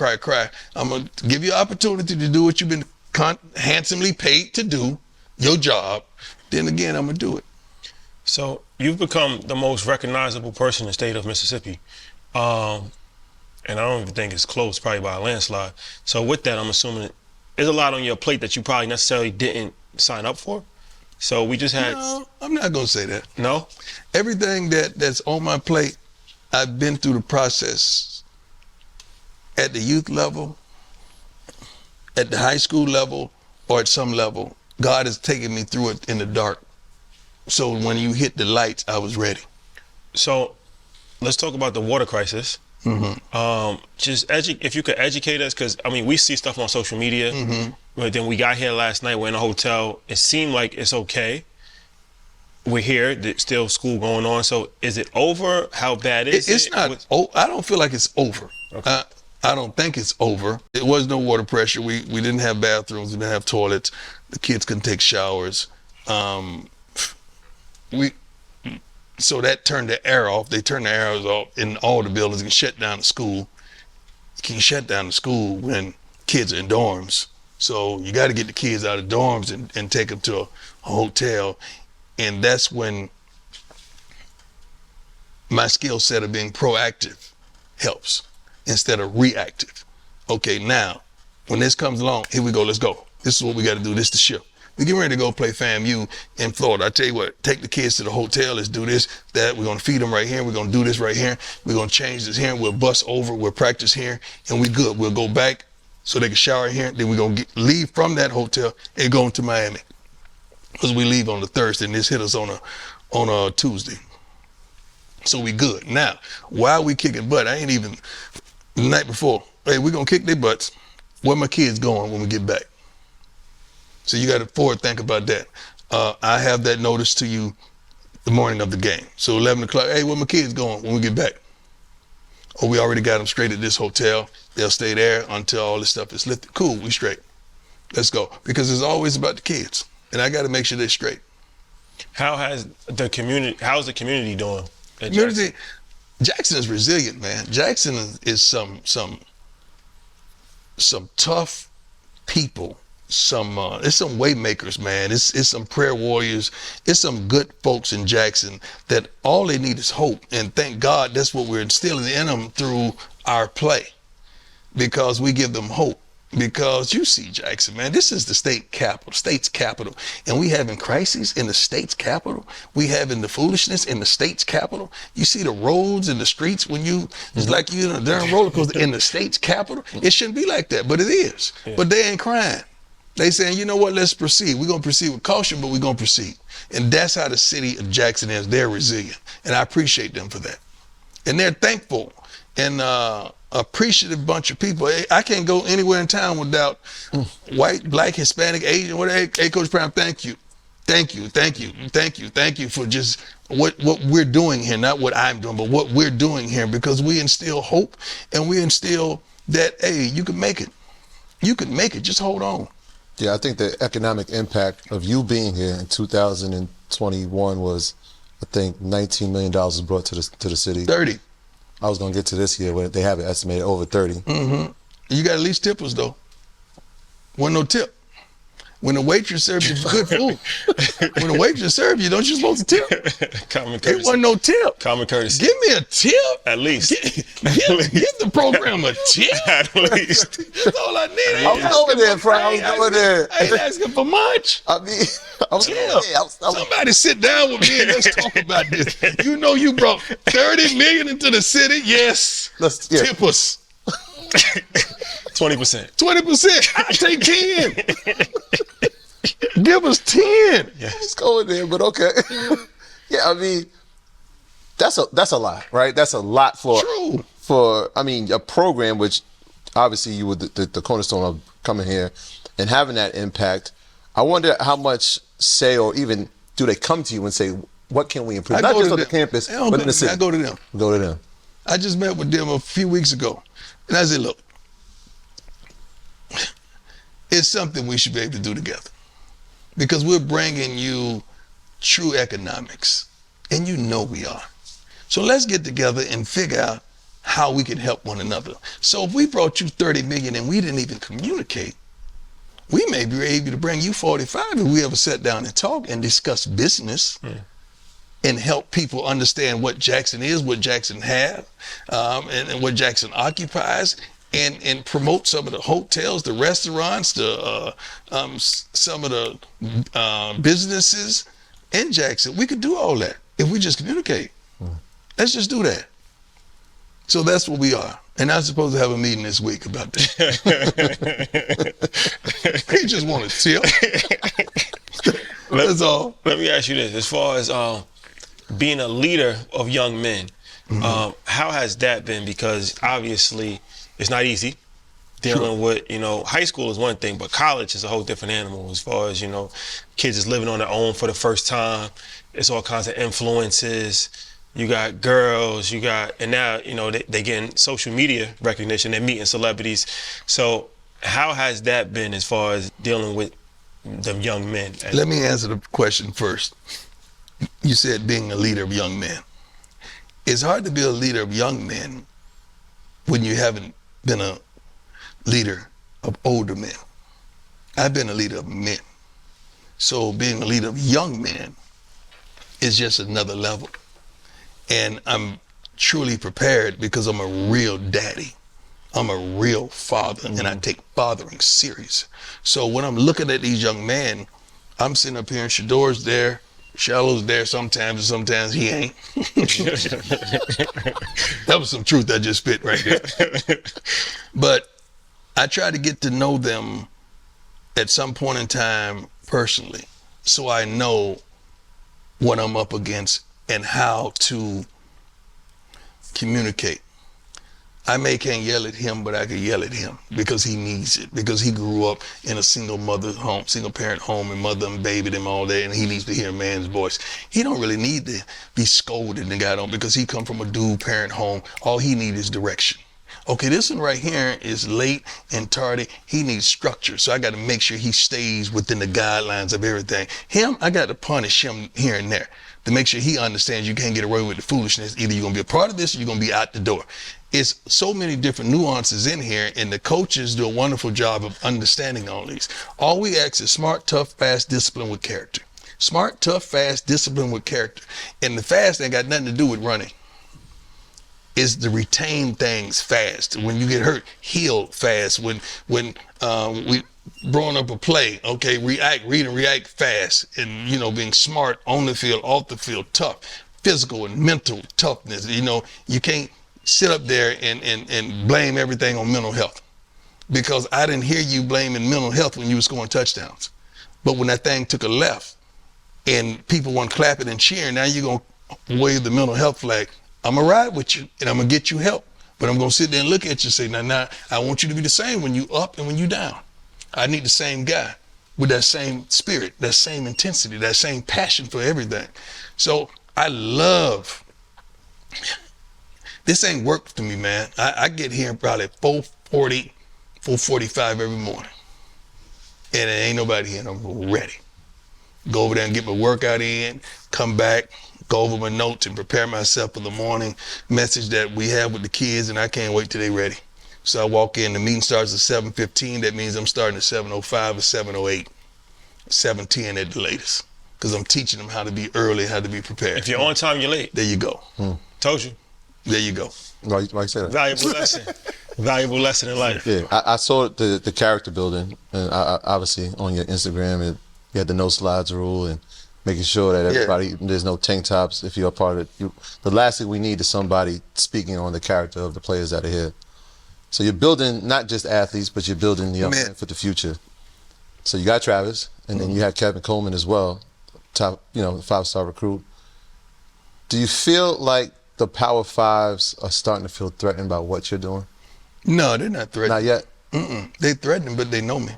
I'm going to give you an opportunity to do what you've been handsomely paid to do, your job. Then again, I'm going to do it. So you've become the most recognizable person in the state of Mississippi. And I don't even think it's close, probably by a landslide. So with that, I'm assuming there's a lot on your plate that you probably necessarily didn't sign up for. So we just had... No, I'm not going to say that. No? Everything that's on my plate, I've been through the process at the youth level, at the high school level, or at some level. God has taken me through it in the dark. So when you hit the lights, I was ready. So let's talk about the water crisis. Just if you could educate us, because I mean we see stuff on social media, but then we got here last night, we're in a hotel, it seemed like it's okay. We're here, there's still school going on, so is it over? How bad is it? It's not, I don't feel like it's over. Okay. I don't think it's over. It was no water pressure. We didn't have bathrooms, we didn't have toilets, the kids couldn't take showers. So that turned the air off. They turned the air off in all the buildings and shut down the school. You can't shut down the school when kids are in dorms. So you got to get the kids out of dorms and take them to a hotel. And that's when my skill set of being proactive helps instead of reactive. Okay, now, when this comes along, here we go, let's go. This is what we got to do, this is the shift. We get ready to go play FAMU in Florida. I tell you what, take the kids to the hotel, let's do this, that, we're gonna feed them right here, we're gonna do this right here, we're gonna change this here, we'll bus over, we'll practice here, and we good. We'll go back so they can shower here, then we're gonna leave from that hotel and go into Miami. Because we leave on the Thursday and this hit us on a Tuesday. So we good. Now, while we kicking butt, I ain't even, the night before, hey, we're gonna kick their butts. Where my kids going when we get back? So you got to forward think about that. I have that notice to you the morning of the game. So 11 o'clock, hey, where my kids going when we get back? Oh, we already got them straight at this hotel. They'll stay there until all this stuff is lifted. Cool, we straight. Let's go. Because it's always about the kids. And I got to make sure they're straight. How's the community doing? Jackson is resilient, man. Jackson is some tough people. It's some way makers, man. It's some prayer warriors. It's some good folks in Jackson that all they need is hope. And thank God that's what we're instilling in them through our play, because we give them hope. Because you see, Jackson, man, this is the state's capital. And we having crises in the state's capital. We having the foolishness in the state's capital. You see the roads and the streets it's like you in a darn roller coaster in the state's capital. It shouldn't be like that, but it is. Yeah. But they ain't crying. They saying, you know what, let's proceed. We're going to proceed with caution, but we're going to proceed. And that's how the city of Jackson is. They're resilient. And I appreciate them for that. And they're thankful and appreciative bunch of people. I can't go anywhere in town without white, black, Hispanic, Asian, whatever. Hey, Coach Brown, thank you. Thank you, thank you, thank you, thank you for just what we're doing here, not what I'm doing, but what we're doing here, because we instill hope and we instill that, hey, you can make it. You can make it, just hold on. Yeah, I think the economic impact of you being here in 2021 was, I think, $19 million was brought to the city. 30. I was gonna get to this year when they have it estimated over 30. Mm-hmm. You got at least tippers though. Wasn't no tip. When the waitress serves you good food, when the waitress serves you, don't you supposed to tip? Common courtesy. It wasn't no tip. Common courtesy. Give me a tip. At least. Give the program a tip. At least. That's all I need. I was over there, Fred. I was over there. I ain't asking for much. I mean, I was over there. Somebody sit down with me and let's talk about this. You know you brought $30 million into the city. Yes. Tip us. 20%. 20%. I take 10. Give us 10. Yeah. It's going there, but okay. Yeah, I mean, that's a lot, right? That's a lot for I mean, a program which obviously you were the cornerstone of coming here and having that impact. I wonder how much say, or even do they come to you and say, what can we improve? Not just on the campus, but in the city. I go to them. Go to them. I just met with them a few weeks ago. And I said, look, it's something we should be able to do together, because we're bringing you true economics, and you know we are. So let's get together and figure out how we can help one another. So if we brought you 30 million and we didn't even communicate, we may be able to bring you 45 if we ever sat down and talk and discuss business. and help people understand what Jackson is, what Jackson have, and what Jackson occupies, and promote some of the hotels, the restaurants, some of the businesses in Jackson. We could do all that if we just communicate. Let's just do that. So that's what we are. And I'm supposed to have a meeting this week about that. He just want to chill. That's all. Let me ask you this. As far as being a leader of young men, how has that been? Because obviously it's not easy dealing with, high school is one thing, but college is a whole different animal as far as, kids is living on their own for the first time. It's all kinds of influences. You got girls, and now, they getting social media recognition, they're meeting celebrities. So how has that been as far as dealing with the young men? Let me answer the question first. You said being a leader of young men. It's hard to be a leader of young men when you haven't been a leader of older men. I've been a leader of men. So being a leader of young men is just another level. And I'm truly prepared because I'm a real daddy. I'm a real father, and I take fathering serious. So when I'm looking at these young men, I'm sitting up here and Shador's there, Shallow's there sometimes, and sometimes he ain't. That was some truth I just spit right there. But I try to get to know them at some point in time personally, so I know what I'm up against and how to communicate. I can't yell at him, but I can yell at him because he needs it, because he grew up in a single parent home, and mother and babied him all day, and he needs to hear a man's voice. He don't really need to be scolded and got on because he come from a dual parent home. All he needs is direction. Okay, this one right here is late and tardy. He needs structure, so I got to make sure he stays within the guidelines of everything. Him, I got to punish him here and there to make sure he understands you can't get away with the foolishness. Either you're going to be a part of this or you're going to be out the door. It's so many different nuances in here, and the coaches do a wonderful job of understanding all these. All we ask is smart, tough, fast, discipline with character. Smart, tough, fast, discipline with character. And the fast ain't got nothing to do with running. Is to retain things fast. When you get hurt, heal fast. When we throwing up a play, okay, read and react fast. And, being smart on the field, off the field, tough, physical and mental toughness. You can't sit up there and blame everything on mental health, because I didn't hear you blaming mental health when you were scoring touchdowns. But when that thing took a left and people weren't clapping and cheering, now you're going to wave the mental health flag. I'm going to ride with you and I'm going to get you help. But I'm going to sit there and look at you and say, now, I want you to be the same when you up and when you down. I need the same guy with that same spirit, that same intensity, that same passion for everything. So I love, this ain't work to me, man. I get here probably at 4:40, 4:45 every morning. And there ain't nobody here and I'm ready. Go over there and get my workout in, come back, go over my notes and prepare myself for the morning message that we have with the kids, and I can't wait till they're ready. So I walk in, the meeting starts at 7:15. That means I'm starting at 7:05 or 7:08, 7:10 at the latest, because I'm teaching them how to be early, how to be prepared. If you're on time, you're late. There you go. Told you. There you go. Why you say that? Valuable lesson. Valuable lesson in life. Yeah, I saw the character building, and obviously on your Instagram, you had the no slides rule and making sure that everybody, there's no tank tops if you're a part of it. The last thing we need is somebody speaking on the character of the players that are here. So you're building not just athletes, but you're building young men for the future. So you got Travis, and then you have Kevin Coleman as well, top, 5-star recruit. Do you feel like the Power Fives are starting to feel threatened by what you're doing? No, they're not threatening. Not yet? They threatening, but they know me.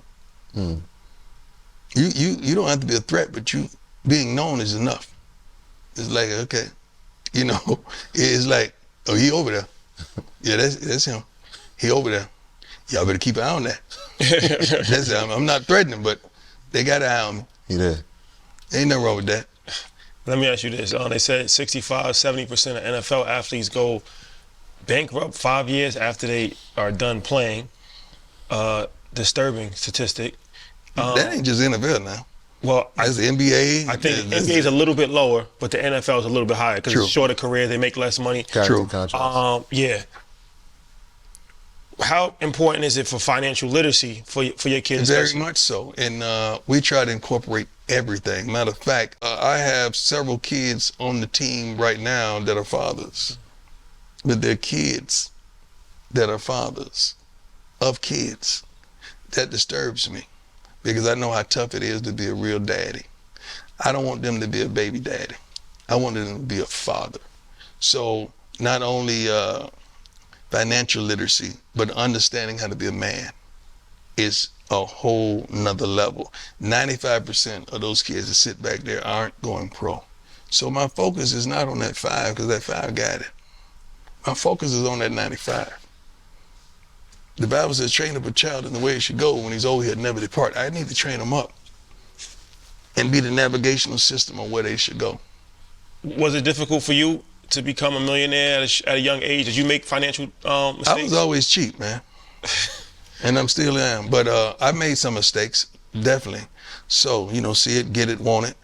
You don't have to be a threat, but you being known is enough. It's like, okay, it's like, oh, he over there. Yeah, that's him. He over there. Y'all better keep an eye on that. That's it. I'm not threatening, but they got an eye on me. He did. Ain't nothing wrong with that. Let me ask you this. They said 65-70% of NFL athletes go bankrupt 5 years after they are done playing. Disturbing statistic. That ain't just NFL now. Well, As the NBA, I think the NBA is a little bit lower, but the NFL is a little bit higher because True. it's shorter career. They make less money. Guaranteed contracts. Yeah. How important is it for financial literacy for your kids? Very especially? much so. And we try to incorporate everything. Matter of fact, I have several kids on the team right now that are fathers, but they're kids that are fathers of kids. That disturbs me because I know how tough it is to be a real daddy. I don't want them to be a baby daddy. I want them to be a father. So not only financial literacy, but understanding how to be a man is a whole nother level. 95% of those kids that sit back there aren't going pro. So my focus is not on that 5 because that 5 got it. My focus is on that 95. The Bible says, train up a child in the way he should go. When he's old, he'll never depart. I need to train them up and be the navigational system on where they should go. Was it difficult for you to become a millionaire at a young age? Did you make financial mistakes? I was always cheap, man. And I'm still am. But I made some mistakes, definitely. So, see it, get it, want it.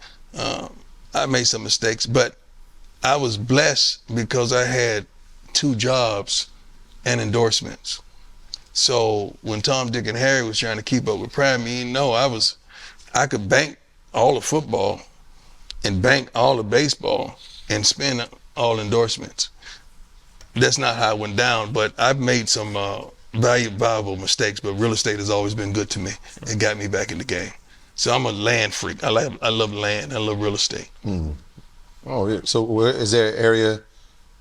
I made some mistakes, but I was blessed because I had 2 jobs and endorsements. So when Tom, Dick, and Harry was trying to keep up with Prime, I could bank all the football and bank all the baseball and spend all endorsements. That's not how it went down, but I've made some valuable mistakes, but real estate has always been good to me. It got me back in the game. So I'm a land freak. I love land. I love real estate. Mm. Oh, yeah. So is there an area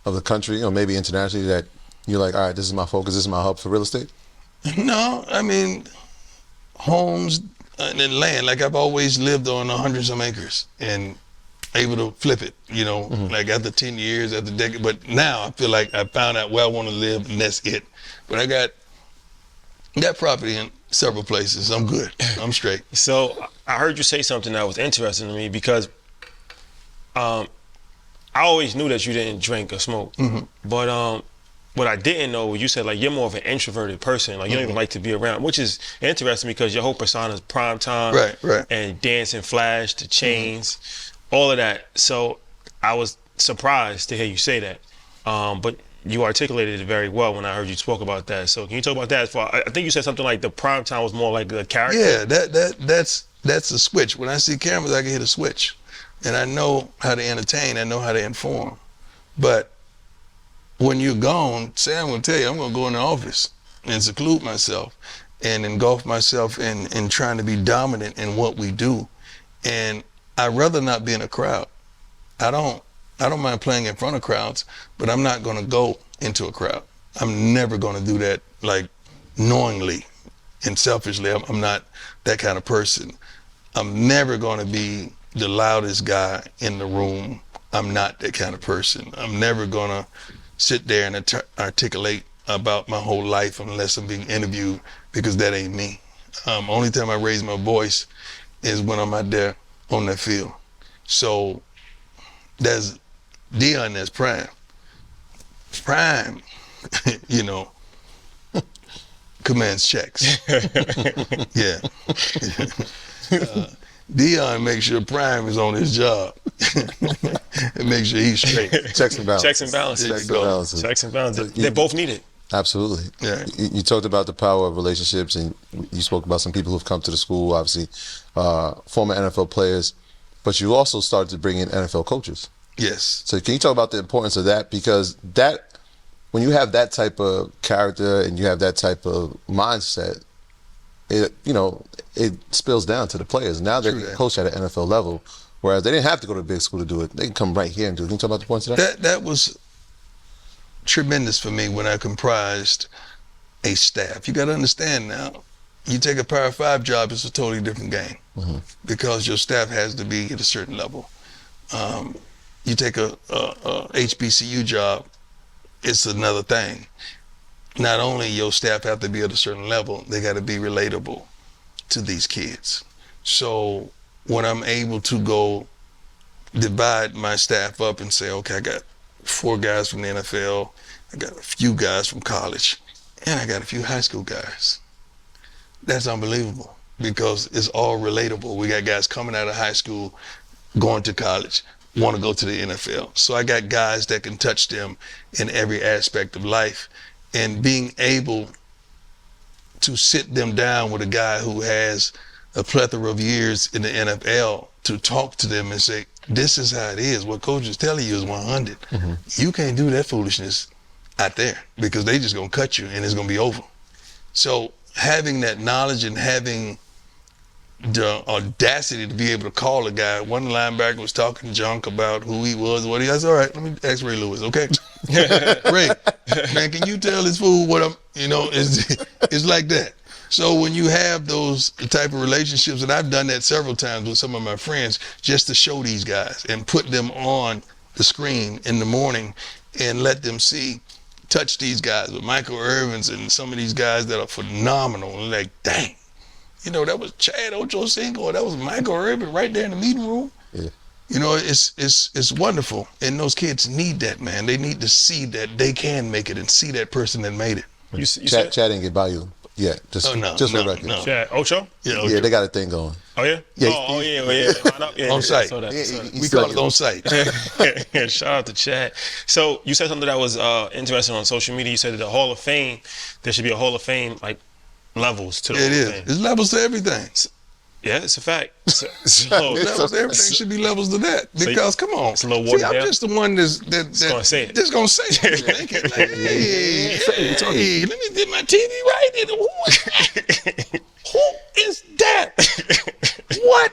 of the country or maybe internationally that you're like, all right, this is my focus, this is my hub for real estate? No, I mean, homes and then land. Like I've always lived on 100-some acres and able to flip it, like after 10 years, after decade. But now I feel like I found out where I want to live and that's it. But I got property in several places. I'm good. I'm straight. So I heard you say something that was interesting to me because I always knew that you didn't drink or smoke. But what I didn't know was you said like you're more of an introverted person. Like you don't even like to be around, which is interesting because your whole persona is prime time, right, and dancing, flash, the chains, all of that. So I was surprised to hear you say that. But you articulated it very well when I heard you spoke about that. So can you talk about that? I think you said something like the prime time was more like a character. Yeah, that's a switch. When I see cameras, I can hit a switch, and I know how to entertain. I know how to inform, but when you're gone, Sam will tell you, I'm going to go in the office and seclude myself and engulf myself in trying to be dominant in what we do. And I'd rather not be in a crowd. I don't mind playing in front of crowds, but I'm not going to go into a crowd. I'm never going to do that like knowingly and selfishly. I'm not that kind of person. I'm never going to be the loudest guy in the room. I'm not that kind of person. I'm never going to sit there and articulate about my whole life unless I'm being interviewed, because that ain't me. Only time I raise my voice is when I'm out there on that field. So there's Deion, that's Prime. Prime, commands checks. Yeah. Deion makes sure Prime is on his job and make sure he's straight. Checks and balances. Checks and balances. Checks and balances. They both need it. Absolutely. Yeah. You talked about the power of relationships, and you spoke about some people who've come to the school, obviously, former NFL players, but you also started to bring in NFL coaches. Yes. So can you talk about the importance of that? Because when you have that type of character and you have that type of mindset, it spills down to the players. Now they can coach at an NFL level, whereas they didn't have to go to a big school to do it. They can come right here and do it. Can you talk about the points of that? That was tremendous for me when I comprised a staff. You got to understand now, you take a Power 5 job, it's a totally different game because your staff has to be at a certain level. You take a HBCU job, it's another thing. Not only your staff have to be at a certain level, they got to be relatable to these kids. So when I'm able to go divide my staff up and say, okay, I got 4 guys from the NFL, I got a few guys from college, and I got a few high school guys. That's unbelievable. because it's all relatable. We got guys coming out of high school, going to college, want to go to the NFL. So I got guys that can touch them in every aspect of life, and being able to sit them down with a guy who has a plethora of years in the NFL to talk to them and say, this is how it is. What coach is telling you is 100. You can't do that foolishness out there because they just gonna cut you and it's gonna be over. So having that knowledge and having the audacity to be able to call a guy. One linebacker was talking junk about who he was, what he was. All right, let me ask Ray Lewis, okay? Ray, man, can you tell this fool what I'm, it's like that. So when you have those type of relationships, and I've done that several times with some of my friends, just to show these guys and put them on the screen in the morning and let them see, touch these guys with Michael Irvins and some of these guys that are phenomenal. And like, dang. That was Chad Ochocinco, that was Michael Irvin right there in the meeting room. Yeah. It's wonderful. And those kids need that, man. They need to see that they can make it and see that person that made it. Chad didn't get by you yet. Just for the record. No. Chad Ocho? Yeah, Ocho. Yeah, they got a thing going. Oh, yeah? Yeah. On site. We call it on site. Shout out to Chad. So you said something that was interesting on social media. You said that the Hall of Fame, there should be a Hall of Fame, like, levels to the whole thing. There's levels to everything. Yeah, it's a fact. So levels to everything should be levels to that. Because come on, it's a little watered I'm down. just the one that's gonna say it. Just gonna say it. Hey, let me get my TV right. Who is that? What?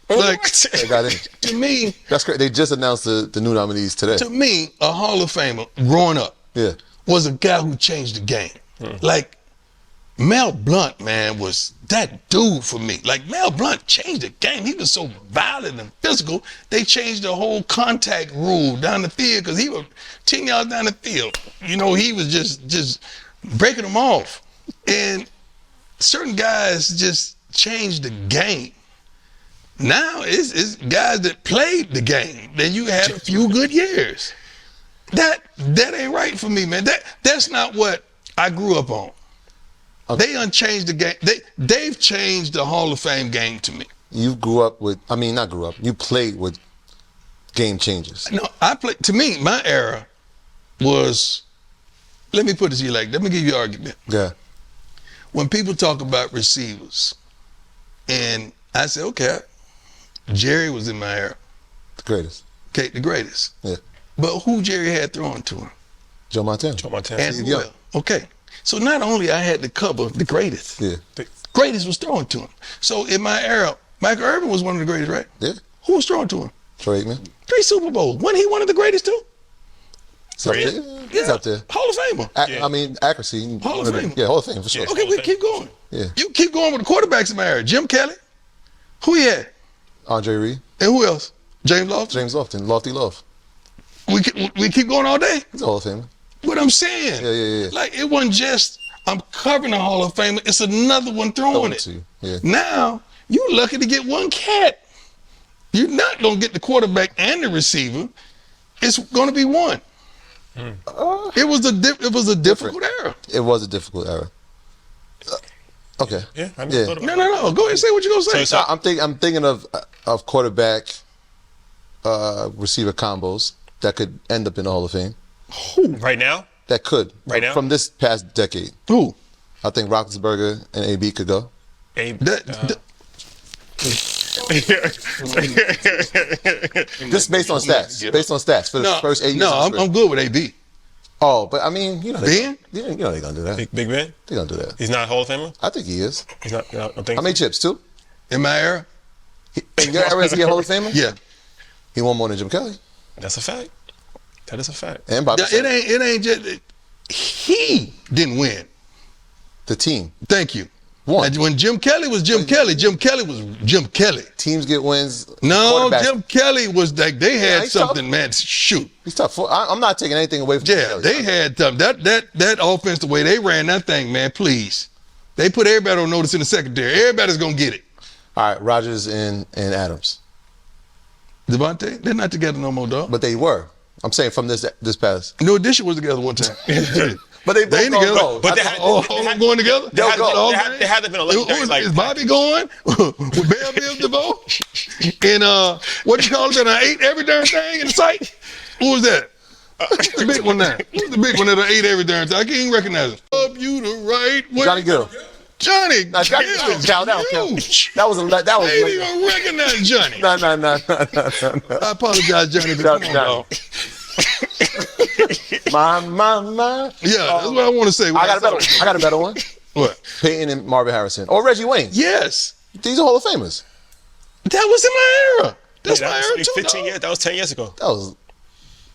Like, they got in. To me, that's great. They just announced the new nominees today. To me, a Hall of Famer growing up was a guy who changed the game. Like, Mel Blount, man, was that dude for me. Like, Mel Blount changed the game. He was so violent and physical. They changed the whole contact rule down the field because he was 10 yards down the field. He was just breaking them off. And certain guys just changed the game. Now it's guys that played the game. Then you had a few good years. That ain't right for me, man. That's not what I grew up on. Okay. They unchanged the game. They've changed the Hall of Fame game to me. You grew up with, not grew up, you played with game changers. No, to me, my era was, let me put it to you like, let me give you an argument. Yeah. When people talk about receivers, and I say, okay, Jerry was in my era. The greatest. Okay, the greatest. Yeah. But who Jerry had throwing to him? Joe Montana. And who else? Okay. So not only I had to cover the greatest. Yeah. The greatest was throwing to him. So in my era, Michael Irvin was one of the greatest, right? Yeah. Who was throwing to him? Troy Aikman. 3 Super Bowls. Wasn't he one of the greatest too? He's up there. He's up there. Hall of Famer. Accuracy. Hall of Famer. Yeah, Hall of Fame for sure. Okay, we keep going. Yeah. You keep going with the quarterbacks in my era. Jim Kelly. Who he had? Andre Reed. And who else? James Lofton. Lofty Love. We keep going all day. He's a Hall of Famer. What I'm saying. Yeah. Like, it wasn't just I'm covering a Hall of Famer. It's another one throwing it. Yeah. Now, you're lucky to get one cat. You're not going to get the quarterback and the receiver. It's going to be one. It was a difficult era. It was a difficult era. Okay. Yeah. No. Go ahead and say what you're going to say. I'm thinking of quarterback receiver combos that could end up in the Hall of Fame. Who? Right now? That could. Right now? From this past decade. Who? I think Roethlisberger and AB could go. Just based on stats. Based on stats for the first 8 years. No, I'm good with AB. Oh, but Ben? They're gonna do that. Big Ben? They're gonna do that. He's not a Hall of Famer? I think he is. He's not. I don't think How many chips? 2? In my era? In your era, is he a Hall of Famer? Yeah. He won more than Jim Kelly. That's a fact. That is a fact. And Bobby. It ain't just he didn't win. The team. Thank you. Won. And when Jim Kelly was Jim Kelly was Jim Kelly. Teams get wins. No, Jim Kelly was like they had something, tough. Man. Shoot. He's tough. I'm not taking anything away from Jim Kelly. They had that offense, the way they ran that thing, man. Please, they put everybody on notice in the secondary. Everybody's gonna get it. All right, Rodgers and Adams. Devontae, they're not together no more, dog. But they were. I'm saying from this past. New Edition was together one time. But they both ain't gonna together. go. But they had- going together. There had, go. there had to been a legendary, like, Is Bobby going with Bell Biv DeVoe? And what do you call it? And I ate every darn thing in the site. Who was that? Who's the big one now? Who's the big one that ate every darn thing? I can't even recognize him. Up you the right way. Johnny Gill. Johnny. Nah, Johnny Gill. Gill. That was I late. ain't even recognize Johnny. No. I apologize, Johnny, but come on, dog. My. Yeah, that's what I want to say. I got a better one. What? Peyton and Marvin Harrison. Or Reggie Wayne. Yes. These are Hall of Famers. That was in my era. That's that my was era like too, 15 dog. years. That was 10 years ago. That was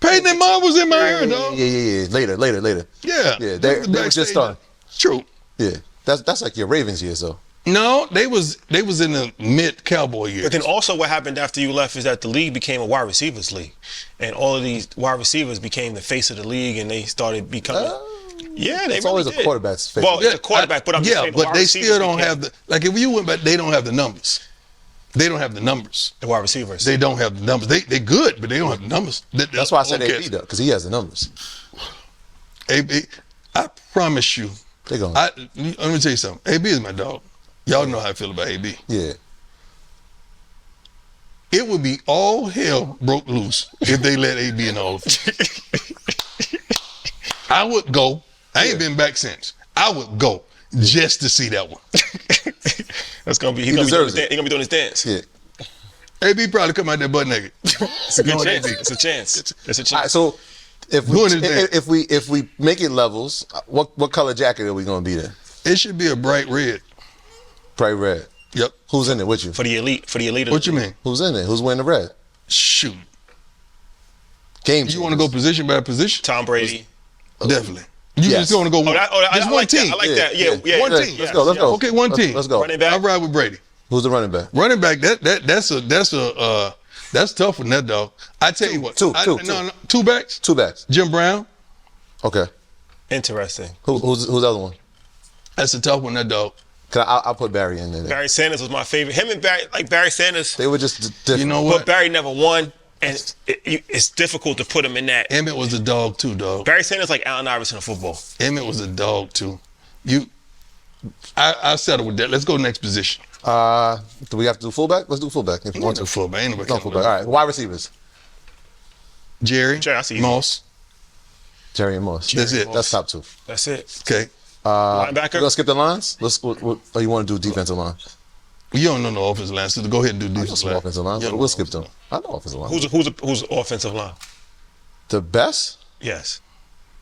Peyton and Mom was in my era, dog. yeah. Later. Yeah. Yeah, they were just starting. True. Yeah. That's like your Ravens years though. No, they was in the mid Cowboy years. But then also what happened after you left is that the league became a wide receivers league. And all of these wide receivers became the face of the league and they started becoming yeah, they It's really always did. a quarterback's face. Well, it's a quarterback, but I'm just saying the but wide they receivers still don't became have the like. If you went back, they don't have the numbers. They don't have the numbers. the wide receivers. They don't have the numbers. They good, but they don't have the numbers. That's why I said Okay. AB though, because he has the numbers. AB, I promise you. They going. Let me tell you something. AB is my dog. Y'all know how I feel about AB. Yeah. It would be all hell broke loose if they let AB in the Hall of Fame. I would go. I ain't been back since. I would go just to see that one. That's gonna be He deserves it. He's gonna be doing his dance. Yeah. AB probably come out there butt naked. It's a good chance. It's a chance. It's a chance. All right, so Doing his dance. if we make it levels, what color jacket are we gonna be in? It should be a bright red. Bright red. Yep. Who's in it with you? For the elite. of What the you league. mean? Who's in it? Who's wearing the red? Shoot. Game. You want to go position by position? Tom Brady. Definitely. You Yes. just want to go one. I just one like team. that. I like that. Yeah. One yeah. team. Let's go. Okay, one team. Let's go. Running back. I ride with Brady. Who's the running back? Running back. That's tough with that dog. I tell you what. Two Two backs. Two backs. Jim Brown. Okay. Interesting. Who's the other one? That's a tough one. That dog. I'll put Barry in there. Barry Sanders was my favorite. Him and Barry Sanders. They were just different. You know But what? Barry never won, and it's difficult to put him in that. Emmett was a dog too, dog. Barry Sanders like Allen Iverson of football. Emmett was a dog too. I settle with that. Let's go next position. Do we have to do fullback? Let's do fullback if you want What's a to. fullback? Ain't nobody No care fullback. about All right. Wide receivers. Jerry. I see you. Moss. Jerry and Moss. That's it. That's top two. That's it. Okay. Linebacker. We're gonna skip the lines. Or you want to do defensive line? You don't know no offensive line, so go ahead and do I know defensive some line. offensive line. You don't We'll know skip them. offensive I know offensive line. Who's offensive line? The best? Yes.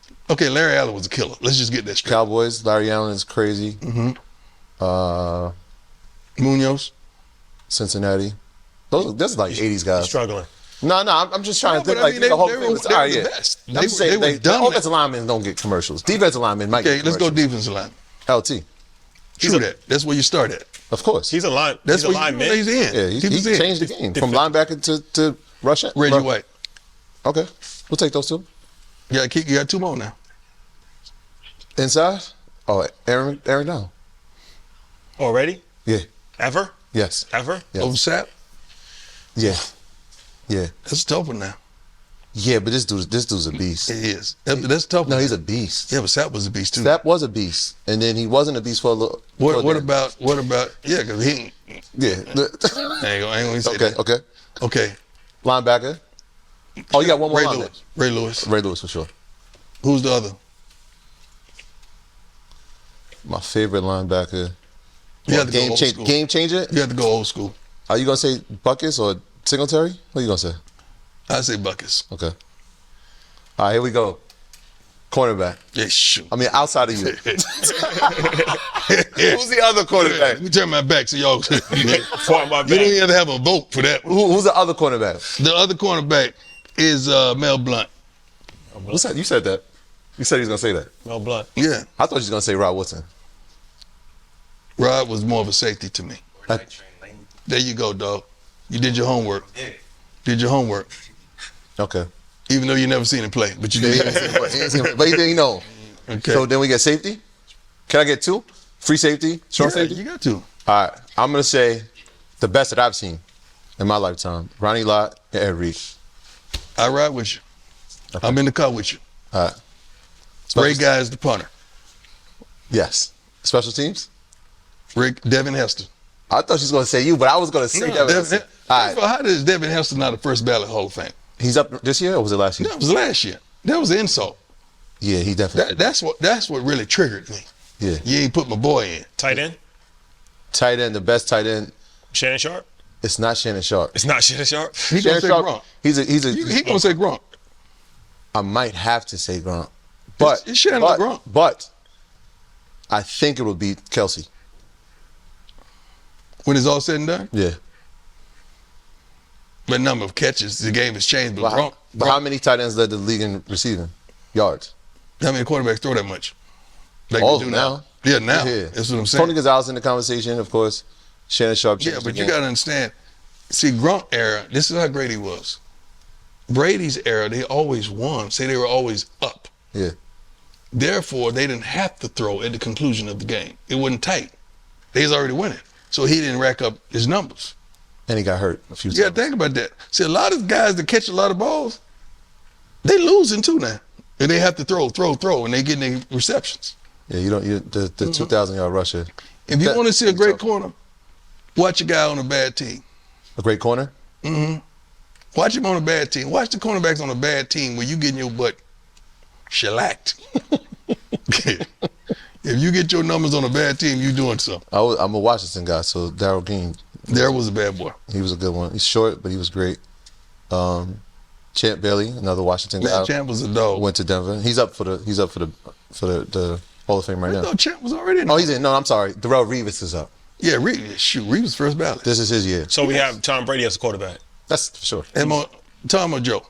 line. Okay, Larry Allen was a killer. Let's just get that straight. Cowboys. Larry Allen is crazy. Munoz. Cincinnati. That's like 80s guys. Struggling. No, I'm just trying No, to think but I like mean, the whole they were thing. All right, the yeah. best. I'm just saying, they were the done offensive linemen don't get commercials. Defensive linemen might Okay, get let's go commercials. defensive line. LT. True that. That's where you start at. Of course. He's a line. That's he's a where lineman. he's in. Yeah, he was in. changed the game from linebacker to rush. Reggie White. Okay, we'll take those two. You got two more now. Inside? Oh, Aaron Down. Already? Yeah. Ever? Yes. Ever? Yes. Over Sap. Yeah. Yeah. That's a tough one now. Yeah, but this dude's a beast. It is. That's a tough one. No, he's a beast. Yeah, but Sap was a beast too. That was a beast, and then he wasn't a beast for a little. What about? Yeah, because he. Yeah. I ain't gonna say Okay. that. Okay. Okay. Linebacker. Oh, you got one more Ray linebacker. Lewis. Ray Lewis. Ray Lewis for sure. Who's the other? My favorite linebacker. You have to go old school. Game changer. You have to go old school. Are you gonna say Buckets or Singletary? What are you gonna say? I say Buckets. Okay. All right, here we go. Cornerback. Yeah, shoot. I mean, outside of you. Who's the other Let cornerback? me turn my back so y'all. Fought my You don't back. even have to have a vote for that one. Who's the other cornerback? The other cornerback is Mel Blunt. Who said you said that? You said he was gonna say that. Mel Blunt. Yeah. I thought you was gonna say Rod Woodson. Rod was more of a safety to me. There you go, dog. You did your homework. Did your homework. Okay. Even though you never seen him play, but you did. But you didn't know. Okay. So then we get safety. Can I get two? Free safety, strong Yeah, safety. you got to. All right. I'm gonna say the best that I've seen in my lifetime: Ronnie Lott and Ed Reed. I ride with you. I'm in the car with you. All right. Ray Guy is the punter. Yes. Special teams? Devin Hester. I thought she was going to say you, but I was going to say Devin Hester. All right. How is Devin Hester not a first ballot Hall of Fame? He's up this year, or was it last year? That was last year. That was an insult. Yeah, he definitely. That's what really triggered me. Yeah. You ain't put my boy in. Tight end? Tight end, the best tight end. Shannon Sharp? It's not Shannon Sharp. It's not Shannon Sharp? He gonna say Gronk. He's a. He gonna say Gronk. I might have to say Gronk, but it's Shannon Gronk. But I think it will be Kelsey. When it's all said and done? Yeah. But number of catches, the game has changed. But Gronk. But how many tight ends led the league in receiving yards? How many quarterbacks throw that much? Like All they do now. Yeah, now. Yeah. That's what I'm saying. Tony Gonzalez in the conversation, of course. Shannon Sharp. Yeah, but you got to understand. See, Gronk era, this is how great he was. Brady's era, they always won. Say they were always up. Yeah. Therefore, they didn't have to throw at the conclusion of the game. It wasn't tight. They was already winning. So he didn't rack up his numbers. And he got hurt a few times. Yeah, think about that. See, a lot of guys that catch a lot of balls, they losing too now. And they have to throw, and they getting their receptions. Yeah, the 2,000-yard rusher. If you want to see a great corner, watch a guy on a bad team. A great corner? Mm-hmm. Watch him on a bad team. Watch the cornerbacks on a bad team where you getting your butt shellacked. If you get your numbers on a bad team, you doing something. I'm a Washington guy, so Darrell Green. There was a bad boy. He was a good one. He's short, but he was great. Champ Bailey, another Washington guy. Champ was a dog. Went to Denver. He's up for the Hall of Fame right now. No, Champ was already in. Oh, he's in. No, I'm sorry. Darrell Revis is up. Yeah, Revis first ballot. This is his year. So we have Tom Brady as a quarterback. That's for sure. And Tom or Joe?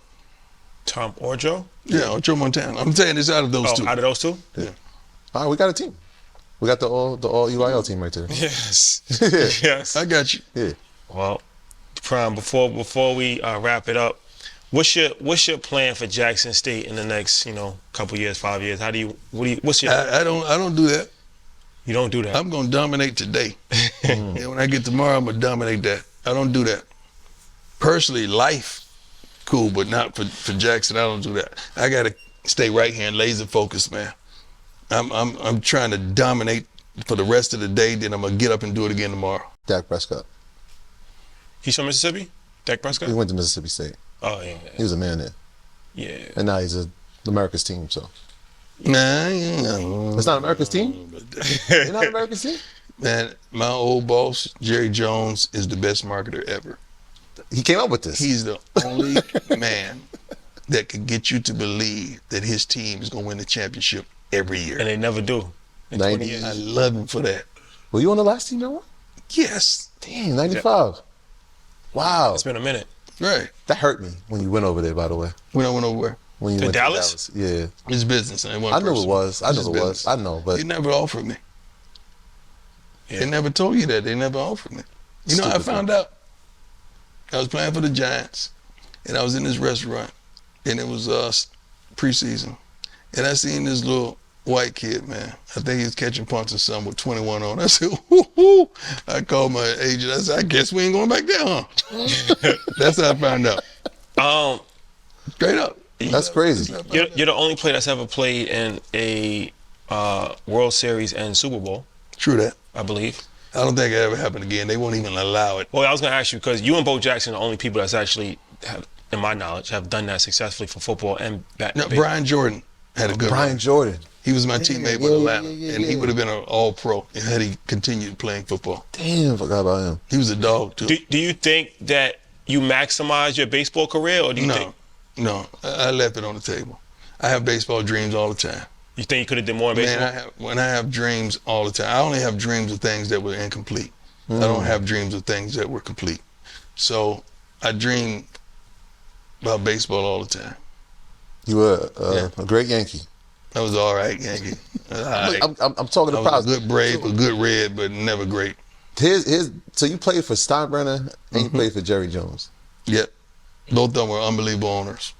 Tom or Joe? Yeah, or Joe Montana. I'm saying this out of those two. Out of those two? Yeah. All right, we got a team. We got the all UIL team right there. Yes. Yeah. Yes. I got you. Yeah. Well, Prime, before we wrap it up, what's your plan for Jackson State in the next couple years, 5 years? What's your? I don't do that. You don't do that. I'm gonna dominate today. Yeah, when I get tomorrow, I'm gonna dominate that. I don't do that. Personally, life, cool, but not for Jackson. I don't do that. I gotta stay right here and laser focused, man. I'm trying to dominate for the rest of the day. Then I'm gonna get up and do it again tomorrow. Dak Prescott. He's from Mississippi? Dak Prescott? He went to Mississippi State. Oh, yeah. He was a man there. Yeah. And now he's America's team, so. Nah, It's not America's team? It's not America's team? Man, my old boss, Jerry Jones, is the best marketer ever. He came up with this. He's the only man that could get you to believe that his team is going to win the championship every year. And they never do. In 90. 20 years. I love him for that. Were you on the last team that won? Yes. Damn, 95. Wow. It's been a minute. Right. That hurt me when you went over there, by the way. When I went over where? When you To went Dallas? to Dallas. Yeah. It's business. And I knew it was. I know, but They never offered me. Yeah. They never told you that. They never offered me. You know, I Stupid found out. I was playing for the Giants, and I was in this restaurant, and it was preseason, and I seen this little white kid, man. I think he was catching punts or something with 21 on. I said, whoo. I called my agent. I said, I guess we ain't going back there, huh? That's how I found out. Straight up. that's crazy. You're the only player that's ever played in a World Series and Super Bowl, True that. I believe. I don't think it ever happened again. They won't even allow it. Well, I was going to ask you, because you and Bo Jackson are the only people that's actually, in my knowledge, have done that successfully for football and No, Brian Jordan had a good Brian run. Jordan. He was my teammate with Atlanta, and he would have been an all-pro had he continued playing football. Damn, I forgot about him. He was a dog, too. Do you think that you maximize your baseball career, or do you think No, I left it on the table. I have baseball dreams all the time. you think you could have did more in baseball? Man, when I have dreams all the time, I only have dreams of things that were incomplete. I don't have dreams of things that were complete. So I dream about baseball all the time. You were a great Yankee. I was all right, Yankee. All right. I'm talking I about was a good Brave, a good Red, but never great. So you played for Steinbrenner and you played for Jerry Jones. Yep. Both of them were unbelievable owners.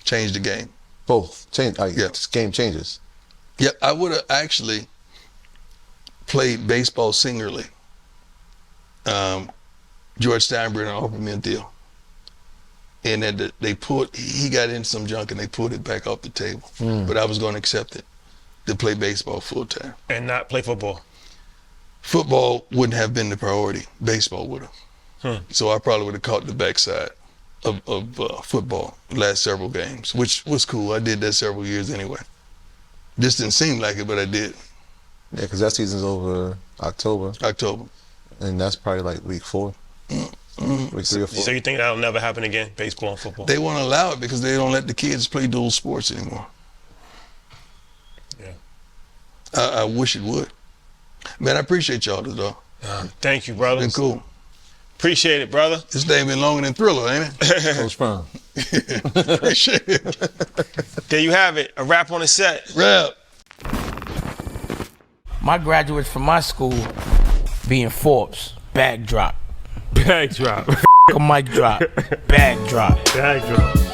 Changed the game. Both change. Yeah. Game changes. Yep. I would have actually played baseball singularly. George Steinbrenner offered me a deal. and that he got in some junk and they pulled it back off the table. But I was going to accept it to play baseball full time. And not play football. Football wouldn't have been the priority. Baseball would have. So I probably would have caught the backside of football the last several games, which was cool. I did that several years anyway. Just didn't seem like it, but I did. Yeah, because that season's over October, and that's probably like week 4, week 3 or 4. So you think that'll never happen again, baseball and football? They won't allow it because they don't let the kids play dual sports anymore. Yeah. I wish it would. Man, I appreciate y'all though. Thank you, brother. Been cool. Appreciate it, brother. This day been longer than Thriller, ain't it? Coach Prime. Appreciate it. There you have it. A wrap on the set. Rap. My graduates from my school being Forbes, bag drop. Bag drop. A mic drop, bag drop. Bag drop.